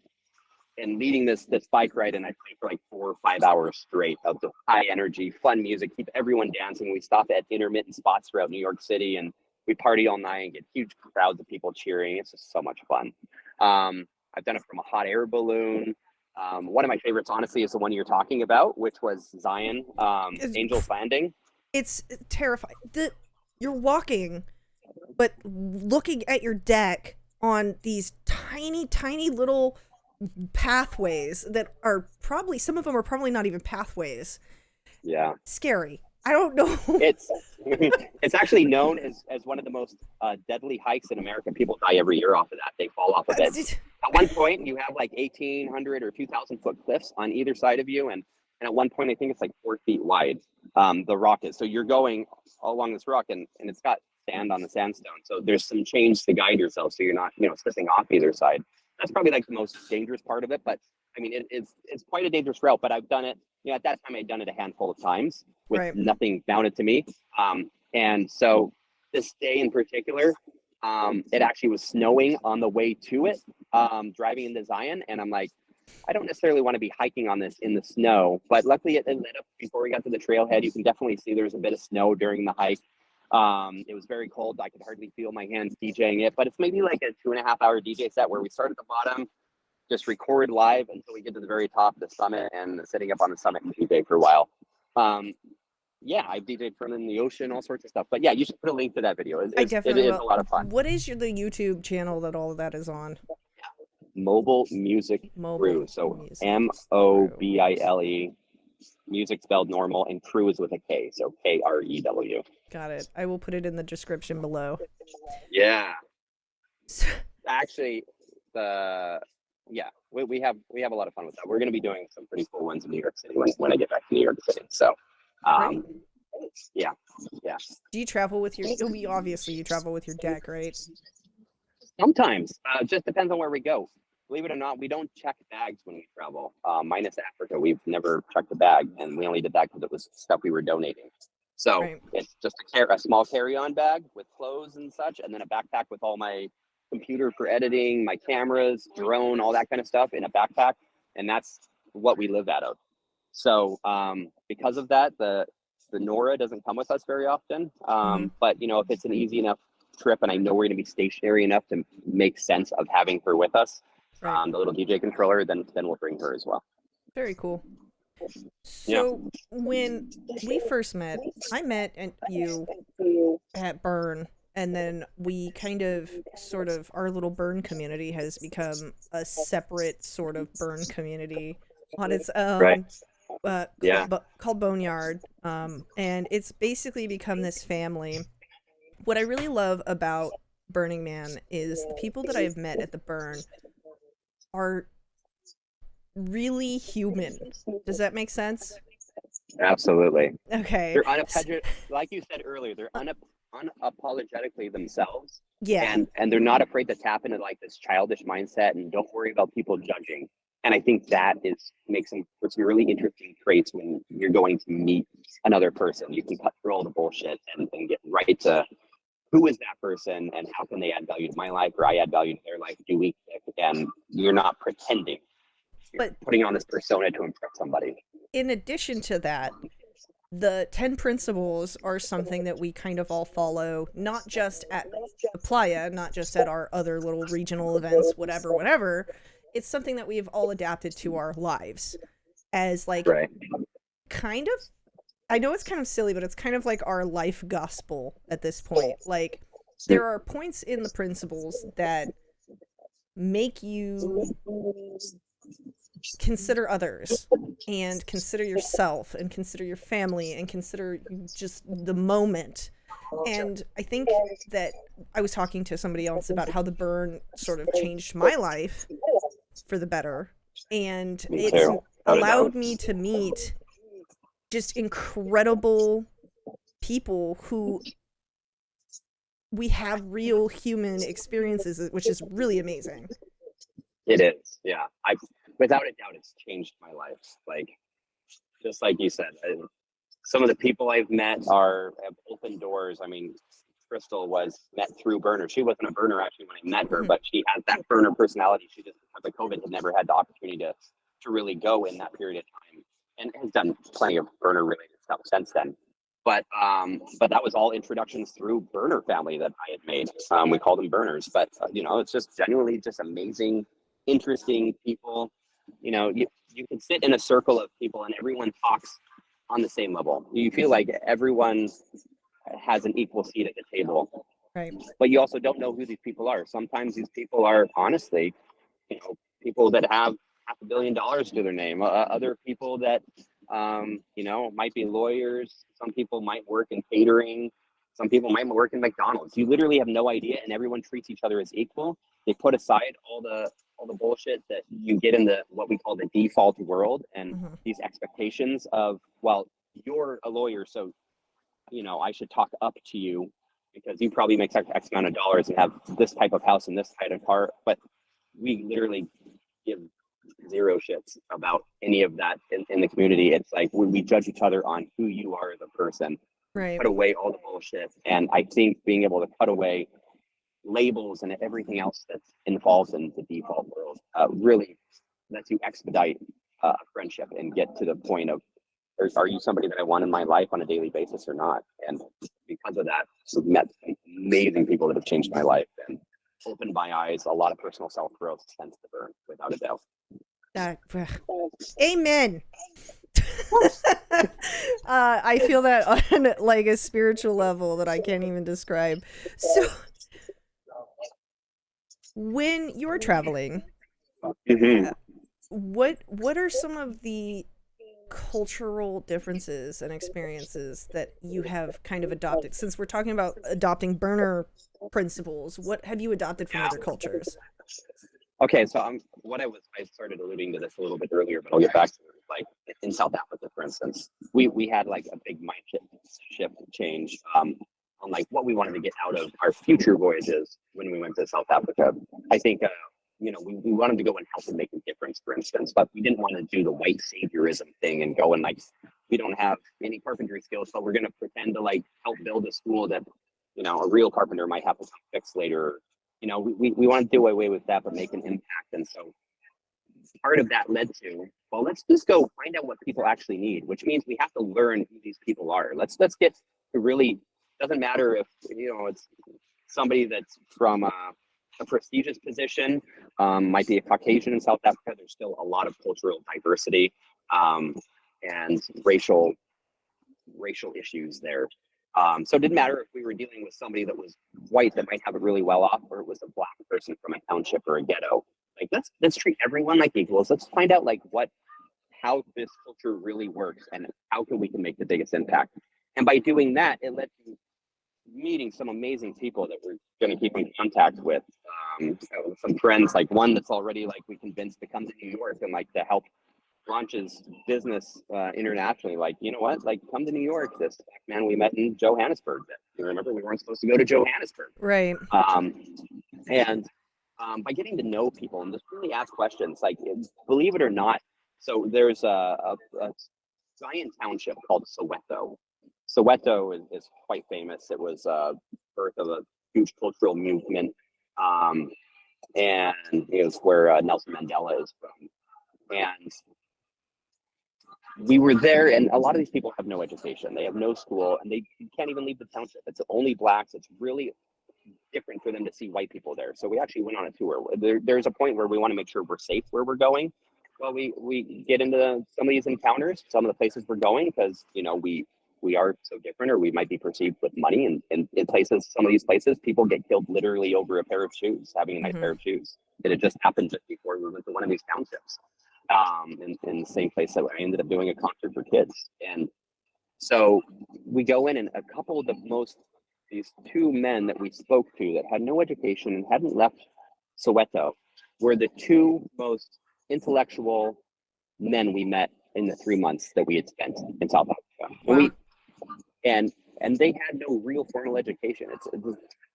and leading this bike ride, and I played for like 4 or 5 hours straight of the high energy, fun music, keep everyone dancing. We stop at intermittent spots throughout New York City, and we party all night and get huge crowds of people cheering. It's just so much fun. I've done it from a hot air balloon. One of my favorites, honestly, is the one you're talking about, which was Zion, Angel's Landing. It's terrifying. You're walking, but looking at your deck on these tiny, tiny little pathways that are probably, some of them are probably not even pathways. Yeah. Scary. I don't know. It's actually known as one of the most deadly hikes in America. People die every year off of that. They fall off of it. At one point, you have like 1,800 or 2,000 foot cliffs on either side of you, and at one point, I think it's like 4 feet wide. The rock is. So you're going along this rock, and it's got sand on the sandstone. So there's some change to guide yourself, so you're not slipping off either side. That's probably like the most dangerous part of it. But I mean, it's quite a dangerous route. But I've done it. At that time, I'd done it a handful of times with nothing mounted to me. And so this day in particular, it actually was snowing on the way to it, driving into Zion. And I'm like, I don't necessarily want to be hiking on this in the snow, but luckily it lit up before we got to the trailhead. You can definitely see there's a bit of snow during the hike. It was very cold. I could hardly feel my hands DJing it, but it's maybe like a 2.5 hour DJ set where we start at the bottom, just record live until we get to the very top of the summit, and sitting up on the summit and DJ for a while. Yeah, I've DJed from in the ocean, all sorts of stuff. But yeah, you should put a link to that video. It is a lot of fun. What is the YouTube channel that all of that is on? Mobile Music Crew. So MOBILE, music spelled normal, and crew is with a K. So KREW. Got it. I will put it in the description below. Yeah. Actually, we have a lot of fun with that. We're going to be doing some pretty cool ones in New York City when I get back to New York City. So, yeah. Do you travel with your? Obviously, you travel with your deck, right? Sometimes, just depends on where we go. Believe it or not, we don't check bags when we travel. Minus Africa, we've never checked a bag, and we only did that because it was stuff we were donating. So it's just a small carry-on bag with clothes and such, and then a backpack with all my computer for editing, my cameras, drone, all that kind of stuff in a backpack, and that's what we live out of. So because of that, the Nora doesn't come with us very often. But if it's an easy enough trip and I know we're going to be stationary enough to make sense of having her with us, the little DJ controller, then we'll bring her as well. Very cool. So when we first met, I met you at Burn, and then we our little Burn community has become a separate sort of Burn community on its own. Called Boneyard, and it's basically become this family. What I really love about Burning Man is the people that I've met at the Burn are really human. Does that make sense? Absolutely. Okay. They're like you said earlier, they're unapologetically themselves. Yeah. And they're not afraid to tap into like this childish mindset and don't worry about people judging. And I think that makes some really interesting traits when you're going to meet another person. You can cut through all the bullshit and get right to who is that person and how can they add value to my life, or I add value to their life. Do we click? And you're not pretending. You're putting on this persona to impress somebody. In addition to that, the 10 principles are something that we kind of all follow, not just at the Playa, not just at our other little regional events, whatever. It's something that we have all adapted to our lives as kind of, I know it's kind of silly, but it's kind of like our life gospel at this point. Like, there are points in the principles that make you consider others and consider yourself and consider your family and consider just the moment. And I think that I was talking to somebody else about how the Burn sort of changed my life for the better, and it's allowed me to meet just incredible people who we have real human experiences, which is really amazing. It is, yeah. Without a doubt, it's changed my life. Like, just like you said, some of the people I've met have opened doors. I mean, Crystal was met through burner. She wasn't a burner actually when I met her, but she has that burner personality. She just, because of COVID, had never had the opportunity to really go in that period of time, and has done plenty of burner related stuff since then. But that was all introductions through burner family that I had made. We call them burners, but it's just genuinely just amazing, interesting people. You can sit in a circle of people and everyone talks on the same level. You feel like everyone has an equal seat at the table, Right. but you also don't know who these people are. Sometimes these people are honestly, people that have $500 million to their name. Other people that, might be lawyers. Some people might work in catering. Some people might work in McDonald's. You literally have no idea, and everyone treats each other as equal. They put aside all the bullshit that you get in the what we call the default world, and these expectations of, well, you're a lawyer, so I should talk up to you because you probably make X amount of dollars and have this type of house and this type of car. But we literally give zero shits about any of that in the community. It's like we judge each other on who you are as a person. Right. Cut away all the bullshit. And I think being able to cut away labels and everything else that's involved in the default world really lets you expedite a friendship and get to the point of, are you somebody that I want in my life on a daily basis or not? And because of that, I've met some amazing people that have changed my life and opened my eyes. A lot of personal self-growth since the burn, without a doubt. Amen. I feel that on like a spiritual level that I can't even describe. So when you're traveling, what are some of the cultural differences and experiences that you have kind of adopted, since we're talking about adopting burner principles? What have you adopted from other cultures? Okay, so I started alluding to this a little bit earlier, but I'll get back to it. Like in South Africa, for instance, we had like a big mind shift change on like what we wanted to get out of our future voyages when we went to South Africa. I think we wanted to go and help and make a difference, for instance, but we didn't want to do the white saviorism thing and go and like, we don't have any carpentry skills, but we're going to pretend to like help build a school that a real carpenter might have to come fix later. We want to do away with that, but make an impact. And so part of that led to, well, let's just go find out what people actually need, which means we have to learn who these people are. Let's get to really, doesn't matter if, it's somebody that's from a prestigious position, might be a Caucasian in South Africa. There's still a lot of cultural diversity and racial issues there. So it didn't matter if we were dealing with somebody that was white that might have it really well off, or it was a black person from a township or a ghetto. Like let's treat everyone like equals. Let's find out like how this culture really works and how we can make the biggest impact. And by doing that, it led to meeting some amazing people that we're going to keep in contact with. Some friends, like one that's already like we convinced to come to New York and like to help launch his business internationally. Like, you know what? Like, come to New York. This black man we met in Johannesburg. You remember we weren't supposed to go to Johannesburg, right? And by getting to know people and just really ask questions, like, believe it or not. So there's a giant township called Soweto. Soweto is quite famous. It was birth of a huge cultural movement, and it was where Nelson Mandela is from. And we were there, and a lot of these people have no education. They have no school, and they can't even leave the township. It's only blacks. It's really different for them to see white people there. So we actually went on a tour. There's a point where we want to make sure we're safe where we're going. Well, we get into some of these encounters, some of the places we're going, because we are so different, or we might be perceived with money. And in places, some of these places, people get killed literally over a pair of shoes, having a nice pair of shoes. And it just happened just before we went to one of these townships. In the same place that I ended up doing a concert for kids. And so we go in, and a couple of these two men that we spoke to that had no education and hadn't left Soweto were the two most intellectual men we met in the 3 months that we had spent in South Africa. Wow. And they had no real formal education.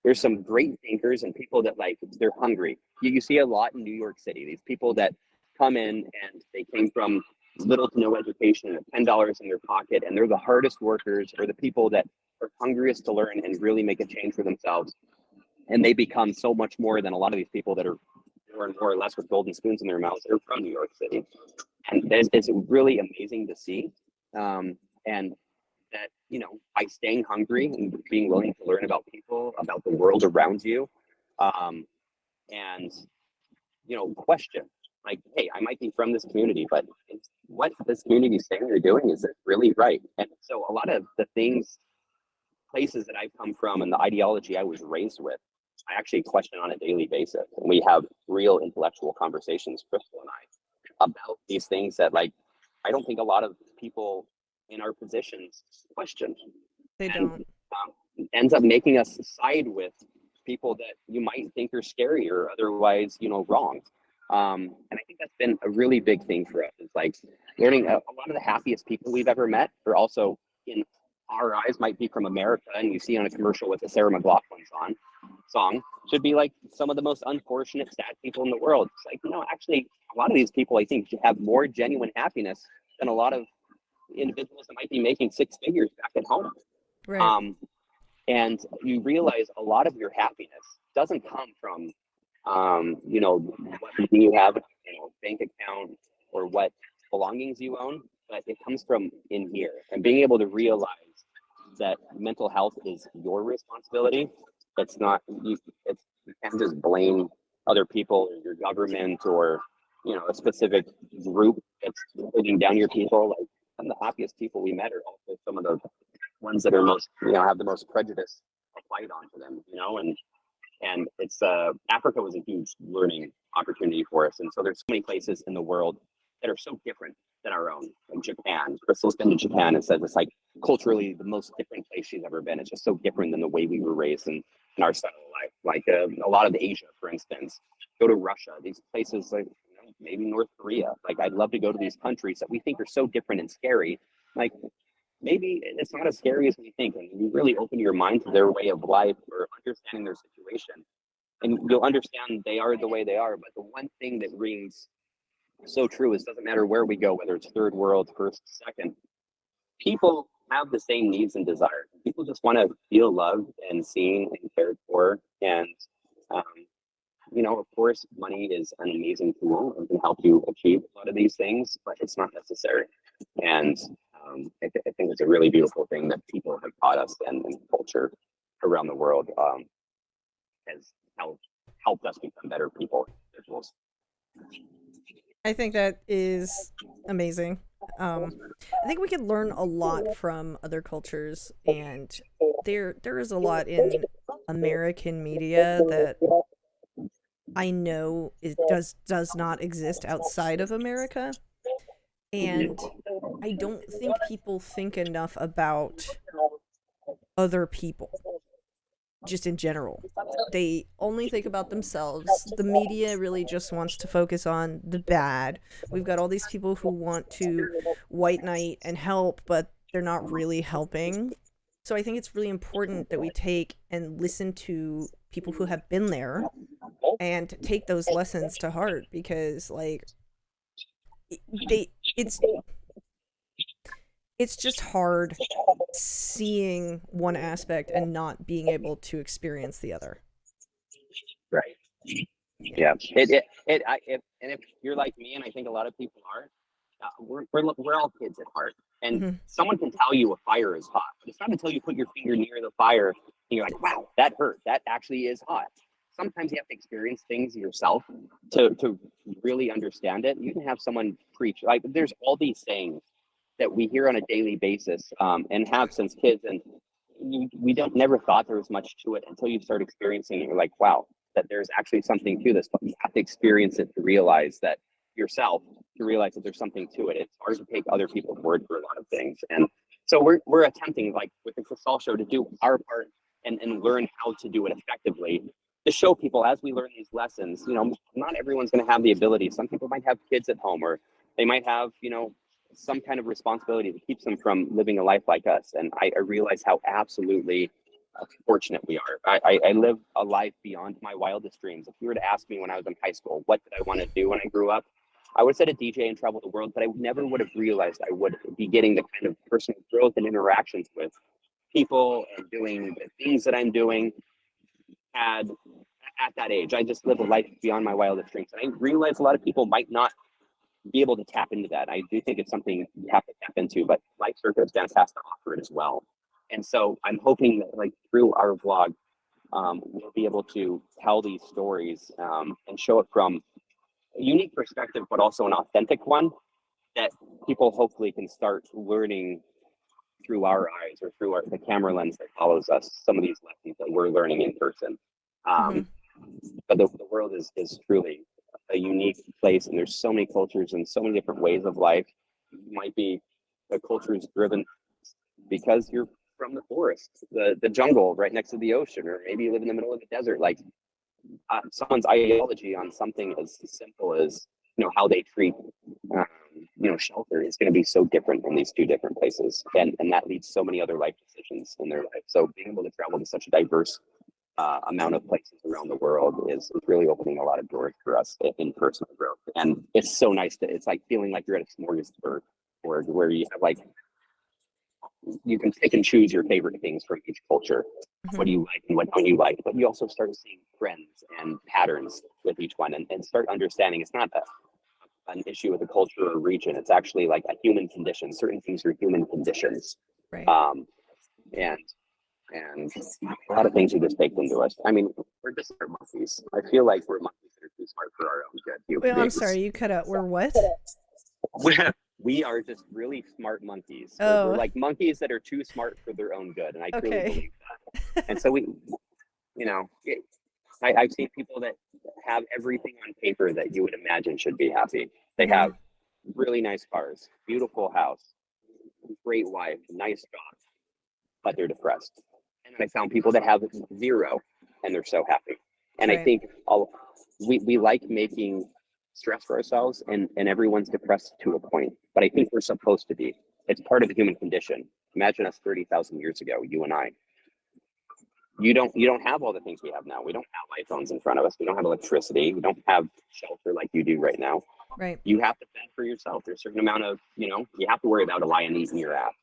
There's some great thinkers and people that like, they're hungry. You see a lot in New York City, these people that come in and they came from little to no education and $10 in their pocket, and they're the hardest workers, or the people that are hungriest to learn and really make a change for themselves. And they become so much more than a lot of these people that are more or less with golden spoons in their mouths. They're from New York City. And it's really amazing to see. And that, you know, by staying hungry and being willing to learn about people, about the world around you, and, you know, question, like, hey, I might be from this community, but what this community is saying they're doing, is it really right? And so a lot of the places that I've come from and the ideology I was raised with, I actually question on a daily basis. And we have real intellectual conversations, Crystal and I, about these things that, like, I don't think a lot of people in our positions question. They don't. Ends up making us side with people that you might think are scary or otherwise, you know, wrong. And I think that's been a really big thing for us. It's like learning a lot of the happiest people we've ever met are also, in our eyes, might be from America. And you see on a commercial with the Sarah McLachlan song should be like some of the most unfortunate, sad people in the world. It's like, you know, actually, a lot of these people, I think, should have more genuine happiness than a lot of individuals that might be making six figures back at home. Right. And you realize a lot of your happiness doesn't come from, you know, what you have, you know, bank account or what belongings you own, but it comes from in here. And being able to realize that mental health is your responsibility. It's not, you can't just blame other people or your government or, you know, a specific group that's holding down your people. Like, some of the happiest people we met are also some of the ones that are most, you know, have the most prejudice applied onto them, you know, and it's Africa was a huge learning opportunity for us. And so there's so many places in the world that are so different than our own. Like Japan, Crystal's been to Japan and said it's like culturally the most different place she's ever been. It's just so different than the way we were raised in our style of life. Like a lot of Asia, for instance, go to Russia, these places, like, you know, maybe North Korea. Like, I'd love to go to these countries that we think are so different and scary. Like, maybe it's not as scary as we think, and you really open your mind to their way of life or understanding their situation, and you'll understand they are the way they are. But the one thing that rings so true is, doesn't matter where we go, whether it's third world, first, second, people have the same needs and desires. People just want to feel loved and seen and cared for. And you know, of course, money is an amazing tool and can help you achieve a lot of these things, but it's not necessary. And I think it's a really beautiful thing that people have taught us, and culture around the world has helped us become better people, individuals. I think that is amazing. I think we could learn a lot from other cultures, and there is a lot in American media that I know does not exist outside of America. And I don't think people think enough about other people, just in general. They only think about themselves. The media really just wants to focus on the bad. We've got all these people who want to white knight and help, but they're not really helping. So I think it's really important that we take and listen to people who have been there and take those lessons to heart, because, like, it's just hard seeing one aspect and not being able to experience the other. Right. Yeah. And if you're like me, and I think a lot of people are, we're all kids at heart. And someone can tell you a fire is hot, but it's not until you put your finger near the fire and you're like, wow, that hurt. That actually is hot. Sometimes you have to experience things yourself to really understand it. You can have someone preach. Like, there's all these sayings that we hear on a daily basis, and have since kids, and we never thought there was much to it until you start experiencing it. You're like, wow, that there's actually something to this, but you have to experience it to realize that yourself, to realize that there's something to it. It's hard to take other people's word for a lot of things. And so we're attempting, like with the Crystal Show, to do our part and learn how to do it effectively, to show people as we learn these lessons. You know, not everyone's going to have the ability. Some people might have kids at home, or they might have, you know, some kind of responsibility that keeps them from living a life like us. And I realize how absolutely fortunate we are. I live a life beyond my wildest dreams. If you were to ask me when I was in high school, what did I want to do when I grew up? I would have said a DJ and travel the world, but I never would have realized I would be getting the kind of personal growth and interactions with people and doing the things that I'm doing had at that age. I just live a life beyond my wildest dreams. And I realize a lot of people might not be able to tap into that. I do think it's something you have to tap into, but life circumstance has to offer it as well. And so I'm hoping that like through our vlog, we'll be able to tell these stories and show it from a unique perspective, but also an authentic one that people hopefully can start learning through our eyes or through the camera lens that follows us, some of these lessons that we're learning in person. But the world is truly a unique place, and there's so many cultures and so many different ways of life. You might be a culture is driven because you're from the forest, the jungle right next to the ocean, or maybe you live in the middle of the desert. Like someone's ideology on something as simple as how they treat shelter is going to be so different from these two different places, and that leads so many other life decisions in their life. So being able to travel to such a diverse amount of places around the world is really opening a lot of doors for us in personal growth. And it's so nice it's like feeling like you're at a smorgasbord board where you have like, you can pick and choose your favorite things from each culture. What do you like and what don't you like? But you also start seeing trends and patterns with each one, and start understanding it's not an issue with a culture or region. It's actually like a human condition. Certain things are human conditions. Right. And a lot of things are just baked into us. I mean, we're just monkeys. I feel like we're monkeys that are too smart for our own good. Wait, I'm sorry, you cut out. We're what? We are just really smart monkeys. Oh. We're like monkeys that are too smart for their own good, and I truly believe that. And so I've seen people that have everything on paper that you would imagine should be happy. They have really nice cars, beautiful house, great wife, nice job, but they're depressed. And I found people that have zero and they're so happy. And I think we like making stress for ourselves, and everyone's depressed to a point, but I think we're supposed to be. It's part of the human condition. Imagine us 30,000 years ago, you and I. You don't have all the things we have now. We don't have iPhones in front of us. We don't have electricity. We don't have shelter like you do right now. Right. You have to fend for yourself. There's a certain amount of, you have to worry about a lion eating your ass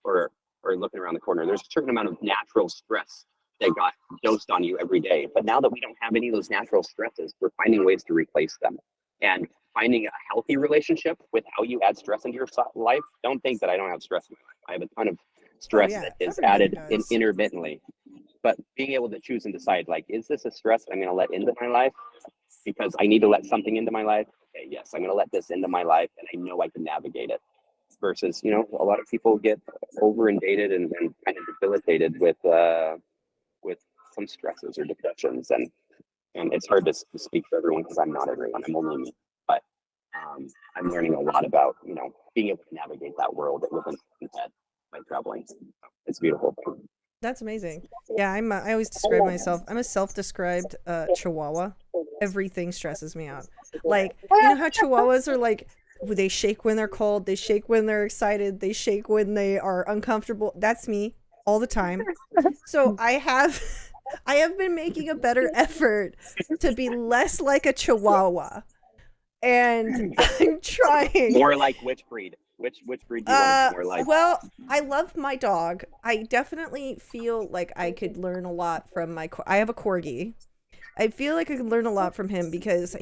or looking around the corner. There's a certain amount of natural stress that got dosed on you every day. But now that we don't have any of those natural stresses, we're finding ways to replace them. And finding a healthy relationship with how you add stress into your life. Don't think that I don't have stress in my life. I have a ton of stress that is added intermittently. But being able to choose and decide, like, is this a stress that I'm going to let into my life because I need to let something into my life? Okay, yes, I'm going to let this into my life, and I know I can navigate it. Versus, a lot of people get over inundated and kind of debilitated with some stresses or depressions, and it's hard to speak for everyone because I'm not everyone. I'm only me. But I'm learning a lot about being able to navigate that world within my head by traveling. It's beautiful. That's amazing. Yeah, I always describe myself. I'm a self-described Chihuahua. Everything stresses me out. Like, you know how Chihuahuas are like, they shake when they're cold, they shake when they're excited, they shake when they are uncomfortable. That's me all the time. So I have been making a better effort to be less like a Chihuahua. And I'm trying. More like which breed? Which breed do you want more like? Well, I love my dog. I definitely feel like I could learn a lot from I have a corgi. I feel like I could learn a lot from him because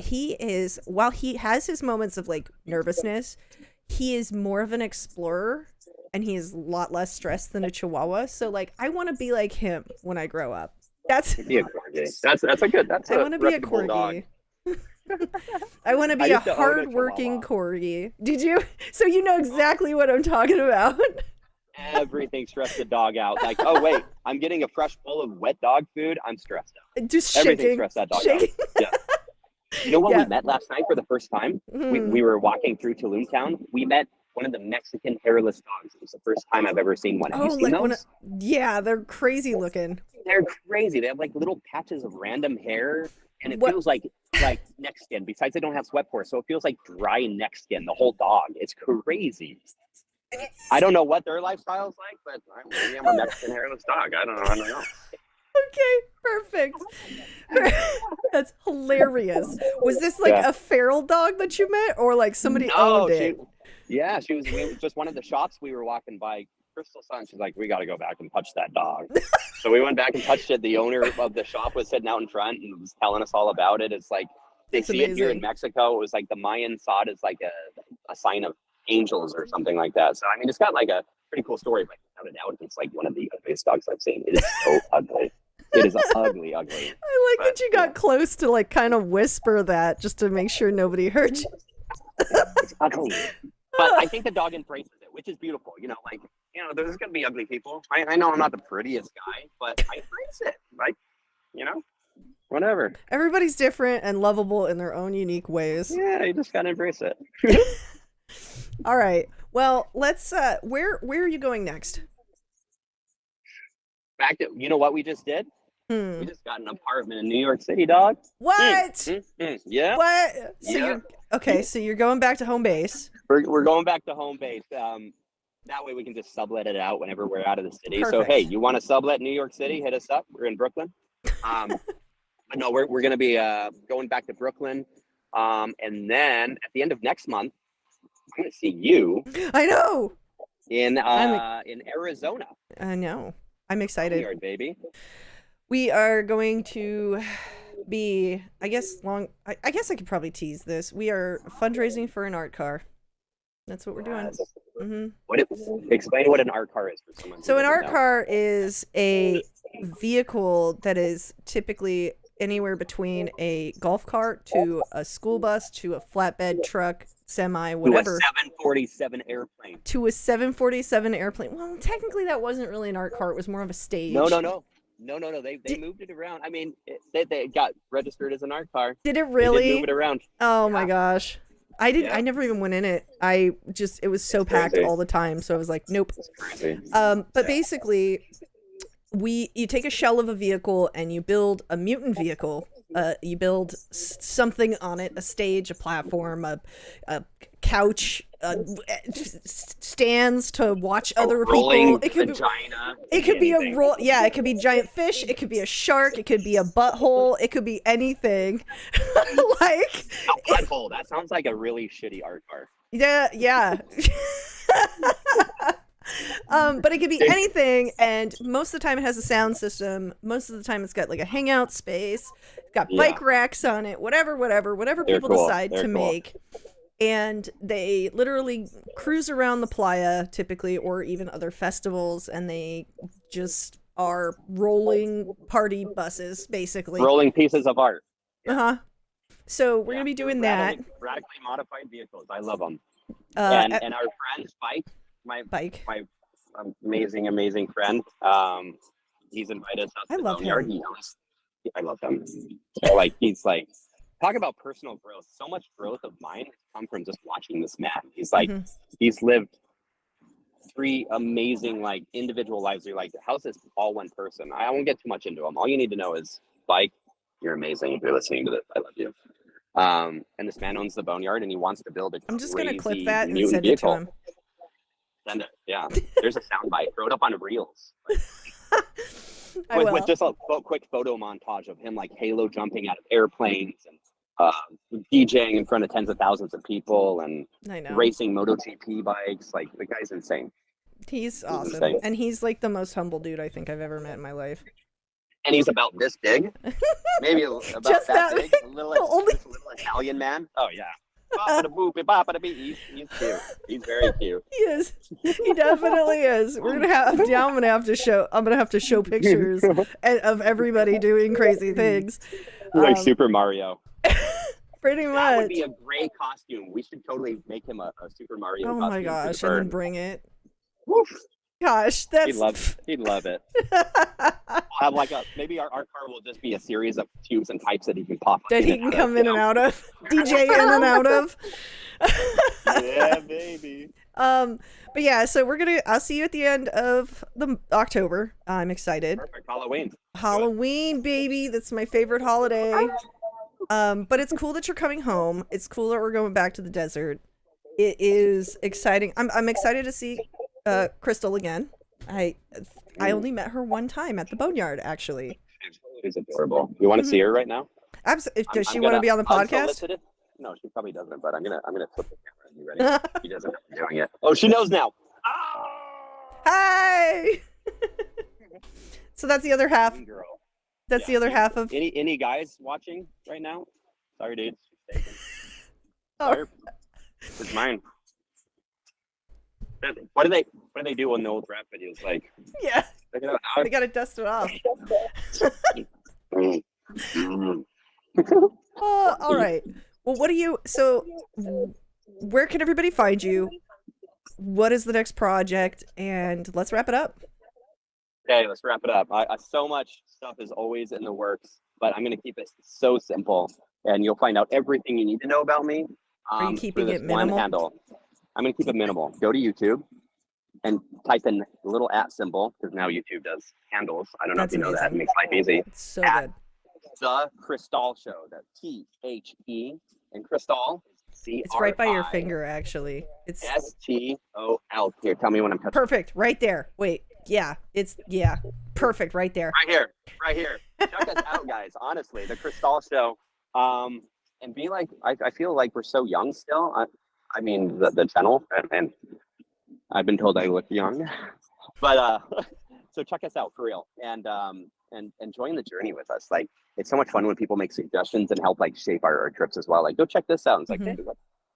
while he has his moments of like nervousness, he is more of an explorer and he is a lot less stressed than a Chihuahua. So like, I want to be like him when I grow up. Be a corgi. I want to be a corgi. Dog. I want to be a hardworking corgi. Did you? So you know exactly what I'm talking about. Everything stressed the dog out. Like, oh wait, I'm getting a fresh bowl of wet dog food. I'm stressed out. Just everything stressed that dog out. Yeah. You know when we met last night for the first time? We were walking through Toontown. We met one of the Mexican hairless dogs. It was the first time I've ever seen one. Have you seen those? Yeah, they're crazy looking. They're crazy. They have like little patches of random hair. And it feels like neck skin. Besides, they don't have sweat pores, so it feels like dry neck skin. The whole dog. It's crazy. I don't know what their lifestyle is like, but maybe I'm a Mexican hairless dog. I don't know. Okay, perfect. That's hilarious. Was this like a feral dog that you met, or like somebody owned it? She was just one of the shops we were walking by. Crystal's son. She's like, we got to go back and touch that dog. So we went back and touched it. The owner of the shop was sitting out in front and was telling us all about it. It's like, they That's see it here in amazing. Mexico. It was like the Mayan saw it as like a sign of angels or something like that. So, I mean, it's got like a pretty cool story, but without a doubt, it's like one of the ugliest dogs I've seen. It is so ugly. It is ugly. I like that you got close to like kind of whisper that just to make sure nobody heard you. It's ugly. But I think the dog embraces it, which is beautiful. You know, like, you know, there's going to be ugly people. I know I'm not the prettiest guy, but I embrace it. Like, you know, whatever. Everybody's different and lovable in their own unique ways. Yeah, you just got to embrace it. All right. Well, let's where are you going next? Back to, you know what we just did? Hmm. We just got an apartment in New York City, dog. What? Yeah. What? So Yeah. you're okay, so you're going back to home base. We're going back to home base. That way we can just sublet it out whenever we're out of the city. So Perfect. hey, you want to sublet New York City? Hit us up. We're in Brooklyn. But no, we're going to be going back to Brooklyn. And then at the end of next month, I'm going to see you I know. in Arizona. I know. I'm excited. Yard, baby. We are going to be, I guess I guess I could probably tease this. We are fundraising for an art car. That's what we're doing. Mm-hmm. Explain what an art car is for someone. So an art car is a vehicle that is typically anywhere between a golf cart to a school bus to a flatbed truck, semi, whatever. To a 747 airplane. To a 747 airplane. Well, technically that wasn't really an art car. It was more of a stage. No. They moved it around. I mean, they got registered as an art car. Did it really? They did move it around. Oh my gosh. I never even went in it. It was so packed all the time. So I was like, nope. But basically you take a shell of a vehicle and you build a mutant vehicle. You build something on it, a stage, a platform, a couch, stands to watch other people. It could vagina. It could be a roll. Yeah, it could be giant fish. It could be a shark. It could be a butthole. It could be anything. Like a butthole. That sounds like a really shitty art car. Yeah. But it could be anything, and most of the time it has a sound system. Most of the time it's got like a hangout space. It's got bike racks on it. Whatever people decide to make. And they literally cruise around the playa, typically, or even other festivals, and they just are rolling party buses, basically. Rolling pieces of art. So we're gonna be doing that. Radically modified vehicles. I love them. And our friend Spike, my amazing friend. He's invited us out to the boneyard. I love him. So, like, he's like, talk about personal growth. So much growth of mine has come from just watching this man. He's like, he's lived 3 amazing, like, individual lives. You're like, how's this all one person? I won't get too much into him. All you need to know is, Spike, you're amazing. If you're listening to this, I love you. And this man owns the boneyard, and he wants to build a I'm just gonna clip crazy that and mutant send it to vehicle. him. Send it. Yeah. There's a soundbite. Throw it up on Reels. I will. With just a quick photo montage of him, like, halo jumping out of airplanes and DJing in front of tens of thousands of people and racing MotoGP bikes. Like, the guy's insane. He's awesome. Insane. And he's like the most humble dude I think I've ever met in my life. And he's about this big. Maybe about just that big. A little Italian man. Oh, yeah. He's cute. He's very cute. He is. He definitely is. I'm gonna have to show pictures of everybody doing crazy things. Like Super Mario. Pretty much. That would be a great costume. We should totally make him a Super Mario costume. Oh my gosh, and then bring it. Woof. Gosh, that's he'd love it. We'll have like maybe our car will just be a series of tubes and pipes that he can pop that he can come in and out of, DJ in and out of. Yeah, baby. But yeah, so I'll see you at the end of the October. I'm excited. Perfect. Halloween, baby. That's my favorite holiday. But it's cool that you're coming home. It's cool that we're going back to the desert. It is exciting. I'm excited to see Crystal again. I only met her one time at the boneyard, actually. She's adorable. You want to see her right now? Absolutely. Does she want to be on the podcast? No, she probably doesn't. But I'm gonna flip the camera. You ready? She doesn't know I'm doing it. Oh, she knows now. Hi. So that's the other half. Mean girl. That's the other half of. Any guys watching right now? Sorry, dude. Oh. Sorry. It's mine. What do they do on the old rap videos? Like, Yeah. check it out. They gotta dust it off. All right. Well, what do you? So, where can everybody find you? What is the next project? And let's wrap it up. Okay, let's wrap it up. So much stuff is always in the works, but I'm going to keep it so simple, and you'll find out everything you need to know about me. Are you keeping through this it minimal? one handle. I'm going to keep it minimal. Go to YouTube and type in the little @ symbol, because now YouTube does handles. I don't know That's if you know that. It amazing. makes life easy. It's so At good. The Crystal Show. That's THE and Crystal. It's right by your finger, actually. It's STOL. Here, tell me when I'm touching. perfect. Right there. Wait. Yeah. It's perfect. Right there. Right here. Check us out, guys. Honestly, the Crystal Show. And be like, I feel like we're so young still. I mean, the channel, and I've been told I look young, but so check us out for real, and join the journey with us. Like, it's so much fun when people make suggestions and help like shape our trips as well. Like, go check this out. And it's like, hey,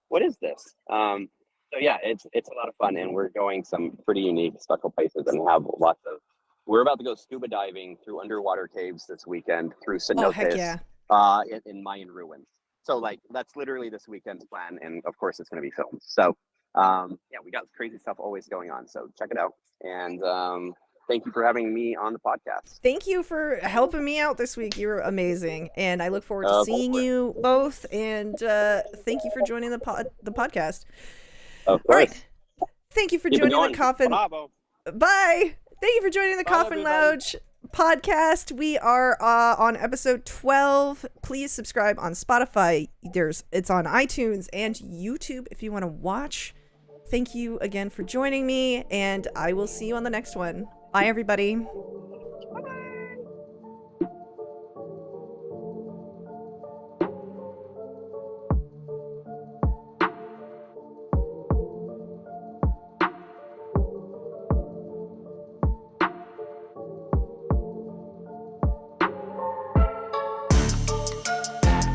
what is this? So yeah, it's a lot of fun, and we're going some pretty unique, special places, and have lots of. We're about to go scuba diving through underwater caves this weekend through cenotes. Oh, heck yeah. In Mayan ruins. So like that's literally this weekend's plan, and of course it's going to be filmed. So yeah, we got crazy stuff always going on. So check it out, and thank you for having me on the podcast. Thank you for helping me out this week. You're amazing, and I look forward to seeing you both. And thank you for joining the podcast. Of course. All right. Thank you for joining the Coffin. Bravo. Bye. Thank you for joining the Coffin Lounge podcast. We are on episode 12. Please subscribe on Spotify. It's on iTunes and YouTube if you want to watch. Thank you again for joining me, and I will see you on the next one. Bye, everybody.